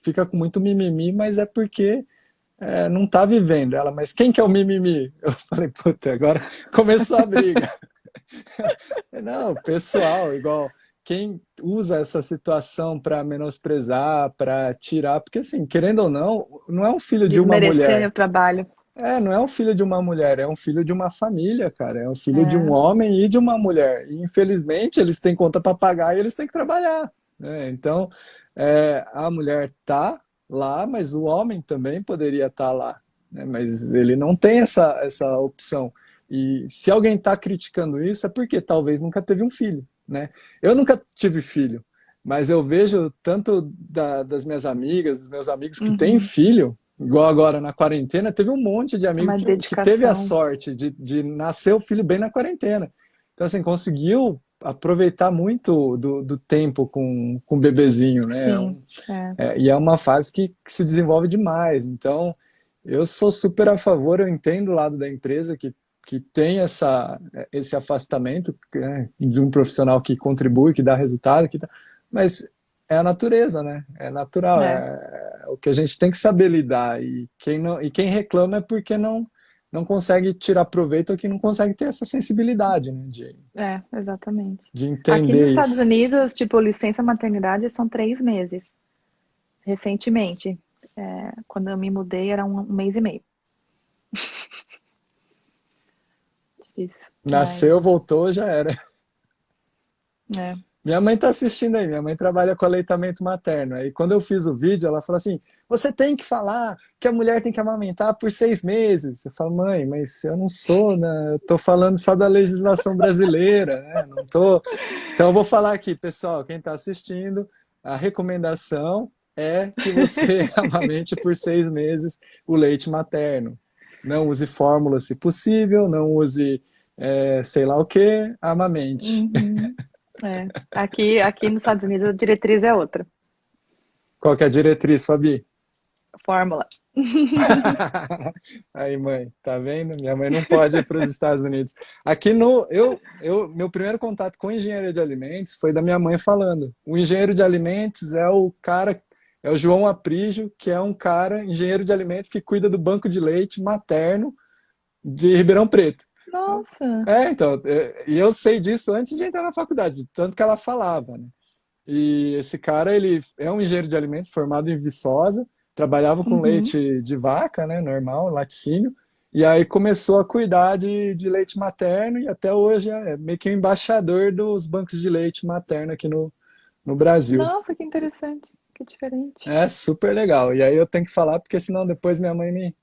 fica com muito mimimi, mas é porque não tá vivendo. Ela, mas quem que é o mimimi? Eu falei, puta, agora começou a briga. Não, pessoal, igual quem usa essa situação para menosprezar, para tirar, porque assim, querendo ou não, não é um filho de uma Desmerecer mulher. o trabalho. Não é um filho de uma mulher, é um filho de uma família, cara. É um filho de um É, homem e de uma mulher. E infelizmente eles têm conta para pagar e eles têm que trabalhar, né? Então, a mulher tá lá, mas o homem também poderia estar lá, né? Mas ele não tem essa opção. E se alguém está criticando isso, é porque talvez nunca teve um filho, né? Eu nunca tive filho, mas eu vejo tanto das minhas amigas, dos meus amigos que têm uhum. filho, igual agora na quarentena, teve um monte de amigo Uma que teve a dedicação. sorte de nascer o filho bem na quarentena. Então, assim, conseguiu aproveitar muito do tempo com o bebezinho, né? Sim, é. E é uma fase que se desenvolve demais. Então, eu sou super a favor, eu entendo o lado da empresa que tem esse afastamento, né, de um profissional que contribui, que dá resultado, mas é a natureza, né? É natural, É, é o que a gente tem que saber lidar. E quem reclama é porque não consegue tirar proveito ou que não consegue ter essa sensibilidade, né, exatamente. de Aqui nos entender Estados isso. Unidos, tipo, licença maternidade são 3 meses. Recentemente, quando eu me mudei, era um mês e meio. Difícil, mas Nasceu, voltou, já era. é. Minha mãe está assistindo aí, minha mãe trabalha com aleitamento materno. Aí quando eu fiz o vídeo, ela falou assim: você tem que falar que a mulher tem que amamentar por 6 meses. Eu falo, mãe, mas eu não sou, né? Eu tô falando só da legislação brasileira, né? Não tô. Então eu vou falar aqui, pessoal, quem está assistindo, a recomendação é que você amamente por 6 meses o leite materno. Não use fórmula se possível, não use sei lá o que, amamente. Uhum. Aqui nos Estados Unidos a diretriz é outra. Qual que é a diretriz, Fabi? Fórmula. Aí, mãe, tá vendo? Minha mãe não pode ir para os Estados Unidos. Aqui meu primeiro contato com engenharia de alimentos foi da minha mãe falando. O engenheiro de alimentos é o cara, é o João Aprígio, que é um cara, engenheiro de alimentos, que cuida do banco de leite materno de Ribeirão Preto. Nossa. Então, e eu sei disso antes de entrar na faculdade, tanto que ela falava, né? E esse cara, ele é um engenheiro de alimentos formado em Viçosa, trabalhava com Uhum. leite de vaca, né, normal, laticínio, e aí começou a cuidar de leite materno e até hoje é meio que o embaixador dos bancos de leite materno aqui no Brasil. Nossa, que interessante. Que diferente. É super legal. E aí eu tenho que falar porque senão depois minha mãe me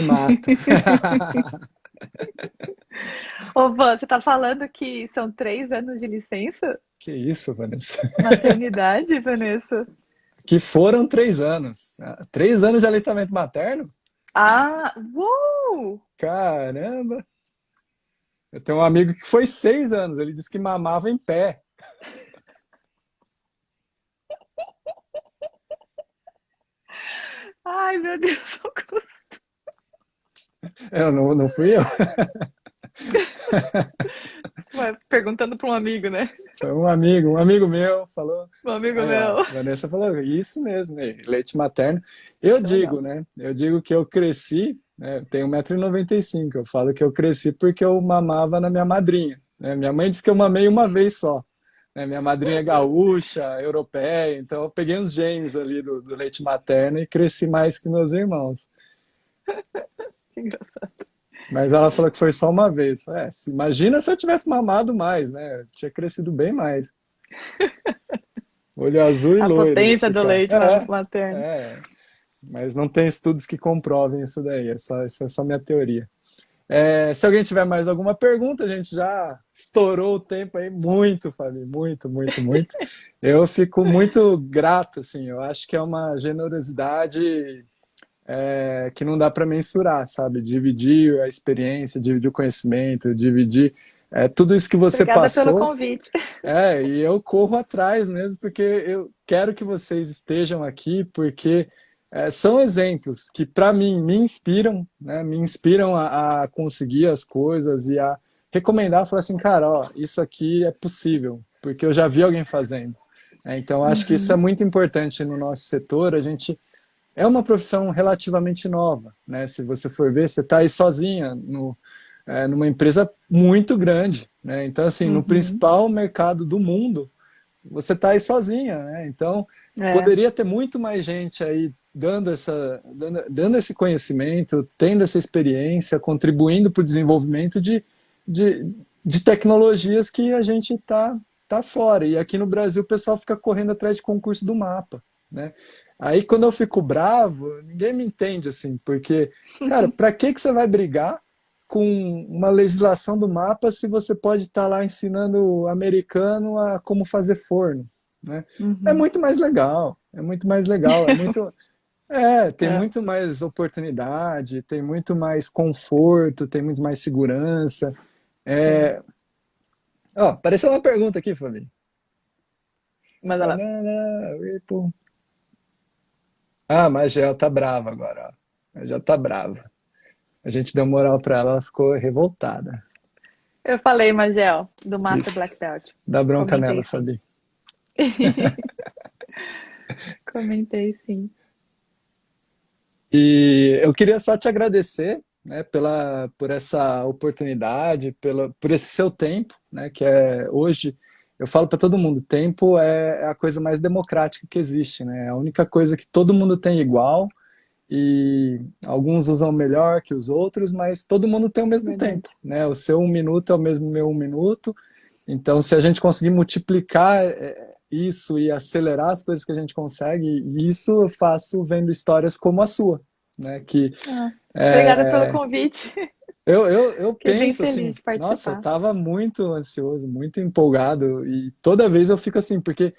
mata. Ô, Van, você tá falando que são 3 anos de licença? Que isso, Vanessa? Maternidade, Vanessa? Que foram 3 anos. 3 anos de aleitamento materno? Ah, uou! Caramba! Eu tenho um amigo que foi 6 anos, ele disse que mamava em pé. Ai, meu Deus, socorro. Não fui eu. Ué, perguntando para um amigo, né? Foi um amigo meu falou. Um amigo Aí, ó, meu. Vanessa falou, isso mesmo, leite materno. Eu Que digo, legal. né? Eu digo que eu cresci né? Eu tenho 1,95 m. Eu falo que eu cresci porque eu mamava na minha madrinha, né? Minha mãe disse que eu mamei uma vez só, né? Minha madrinha é gaúcha, europeia, então eu peguei uns genes ali do leite materno e cresci mais que meus irmãos. Que engraçado. Mas ela falou que foi só uma vez. Eu falei, imagina se eu tivesse mamado mais, né? Eu tinha crescido bem mais. Olho azul e A loiro ia potência do ficar. leite materno. É. Mas não tem estudos que comprovem isso daí. Essa é só minha teoria. Se alguém tiver mais alguma pergunta, a gente já estourou o tempo aí muito, Fabi. Muito, muito, muito. Eu fico muito grato, assim. Eu acho que é uma generosidade que não dá para mensurar, sabe? Dividir a experiência, dividir o conhecimento, dividir tudo isso que você Obrigada pelo passou. convite. E eu corro atrás mesmo, porque eu quero que vocês estejam aqui, porque são exemplos que, para mim, me inspiram, né? Me inspiram a conseguir as coisas e a recomendar, falar assim, cara, ó, isso aqui é possível, porque eu já vi alguém fazendo. Então, acho que isso é muito importante no nosso setor. A gente é uma profissão relativamente nova, né? Se você for ver, você está aí sozinha numa empresa muito grande, né? Então, assim, no Uhum. principal mercado do mundo, você está aí sozinha, né? Então, É, poderia ter muito mais gente aí dando esse conhecimento, tendo essa experiência, contribuindo para o desenvolvimento de, de tecnologias que a gente tá fora. E aqui no Brasil o pessoal fica correndo atrás de concurso do mapa, né? Aí quando eu fico bravo, ninguém me entende assim, porque, cara, para que você vai brigar com uma legislação do mapa se você pode estar lá ensinando o americano a como fazer forno, né? É uhum. muito mais legal, é muito mais legal, tem É. muito mais oportunidade, tem muito mais conforto, tem muito mais segurança. Tem. Ó, apareceu uma pergunta aqui, Fabi. Manda lá. Banana, Ripple. Ah, mas a Gel tá brava agora, ó. A Gel tá brava. A gente deu moral pra ela, ela ficou revoltada. Eu falei, Magel, do Master Black Isso. Belt. Dá bronca nela, Comentei sim. Fabi. Comentei sim. E eu queria só te agradecer, né, por essa oportunidade, por esse seu tempo, né, que hoje, eu falo para todo mundo, tempo é a coisa mais democrática que existe, né, é a única coisa que todo mundo tem igual e alguns usam melhor que os outros, mas todo mundo tem o mesmo Verdade. tempo, né, o seu 1 minuto é o mesmo meu 1 minuto, então se a gente conseguir multiplicar isso e acelerar as coisas que a gente consegue, e isso eu faço vendo histórias como a sua, né? Que Ah, obrigada pelo é, convite. eu Fiquei bem penso feliz assim, de nossa, eu participar. estava muito ansioso, muito empolgado, e toda vez eu fico assim, porque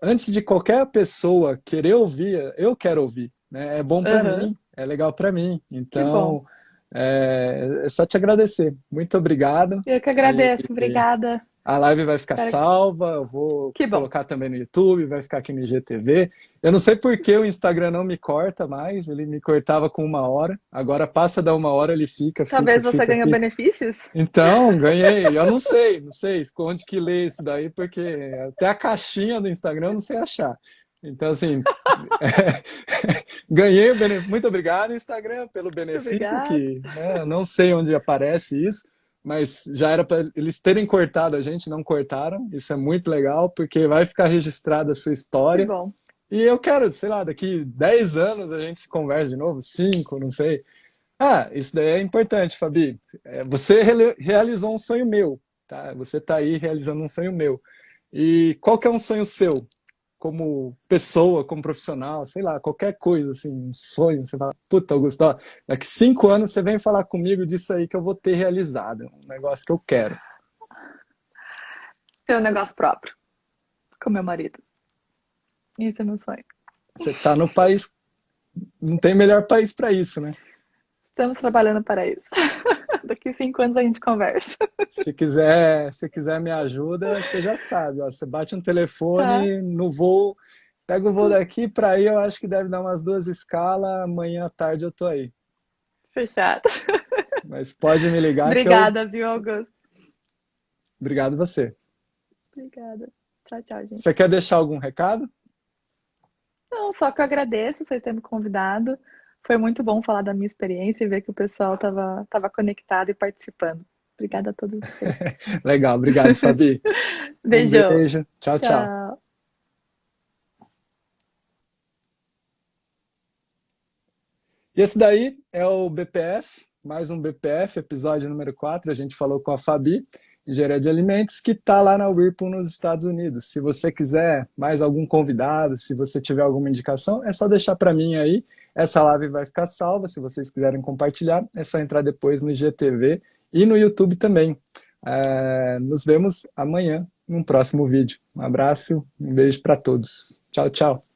antes de qualquer pessoa querer ouvir, eu quero ouvir, né? É bom para Aham. mim, é legal para mim, Que bom. então é só te agradecer. Muito obrigado. Eu que agradeço. Obrigada. A live vai ficar Espero... salva, eu vou Que bom. colocar também no YouTube, vai ficar aqui no IGTV. Eu não sei por que o Instagram não me corta mais, ele me cortava com 1 hora, agora passa da 1 hora, ele fica, Talvez você fica, ganhe fica. benefícios? Então, ganhei. Eu não sei onde que lê isso daí, porque até a caixinha do Instagram eu não sei achar. Então, assim, ganhei o benefício. Muito obrigado, Instagram, pelo benefício, Obrigada. que, né, eu não sei onde aparece isso, mas já era para eles terem cortado a gente, não cortaram. Isso é muito legal, porque vai ficar registrada a sua Que história. bom. E eu quero, sei lá, daqui 10 anos a gente se conversa de novo, 5, não sei. Ah, isso daí é importante, Fabi. Você realizou um sonho meu, tá? Você está aí realizando um sonho meu. E qual que é um sonho seu? Como pessoa, como profissional, sei lá, qualquer coisa, assim, um sonho. Você fala, puta, Augusto, ó, daqui 5 anos você vem falar comigo disso aí que eu vou ter realizado. Um negócio que eu quero. Ter um negócio próprio com meu marido. Esse é meu sonho. Você está no país, não tem melhor país para isso, né? Estamos trabalhando para isso. Daqui 5 anos a gente conversa. Se quiser me ajuda, você já sabe, ó, você bate um Tá? telefone no voo, pega o voo daqui para aí, eu acho que deve dar umas 2 escalas, amanhã à tarde eu tô aí. Fechado. Mas pode me ligar que eu. Obrigada, viu, Augusto? Obrigado você. Obrigada. Tchau, tchau, Você gente. quer deixar algum recado? Não, só que eu agradeço vocês terem me convidado. Foi muito bom falar da minha experiência e ver que o pessoal tava conectado e participando. Obrigada a todos vocês. Legal, obrigado, Fabi. Um Beijão. beijo. Tchau, tchau. Tchau. E esse daí é o BPF, mais um BPF, episódio número 4. A gente falou com a Fabi, engenharia de alimentos, que está lá na Whirlpool nos Estados Unidos. Se você quiser mais algum convidado, se você tiver alguma indicação, é só deixar para mim aí. Essa live vai ficar salva. Se vocês quiserem compartilhar, é só entrar depois no IGTV e no YouTube também. Nos vemos amanhã num próximo vídeo. Um abraço, um beijo para todos. Tchau, tchau.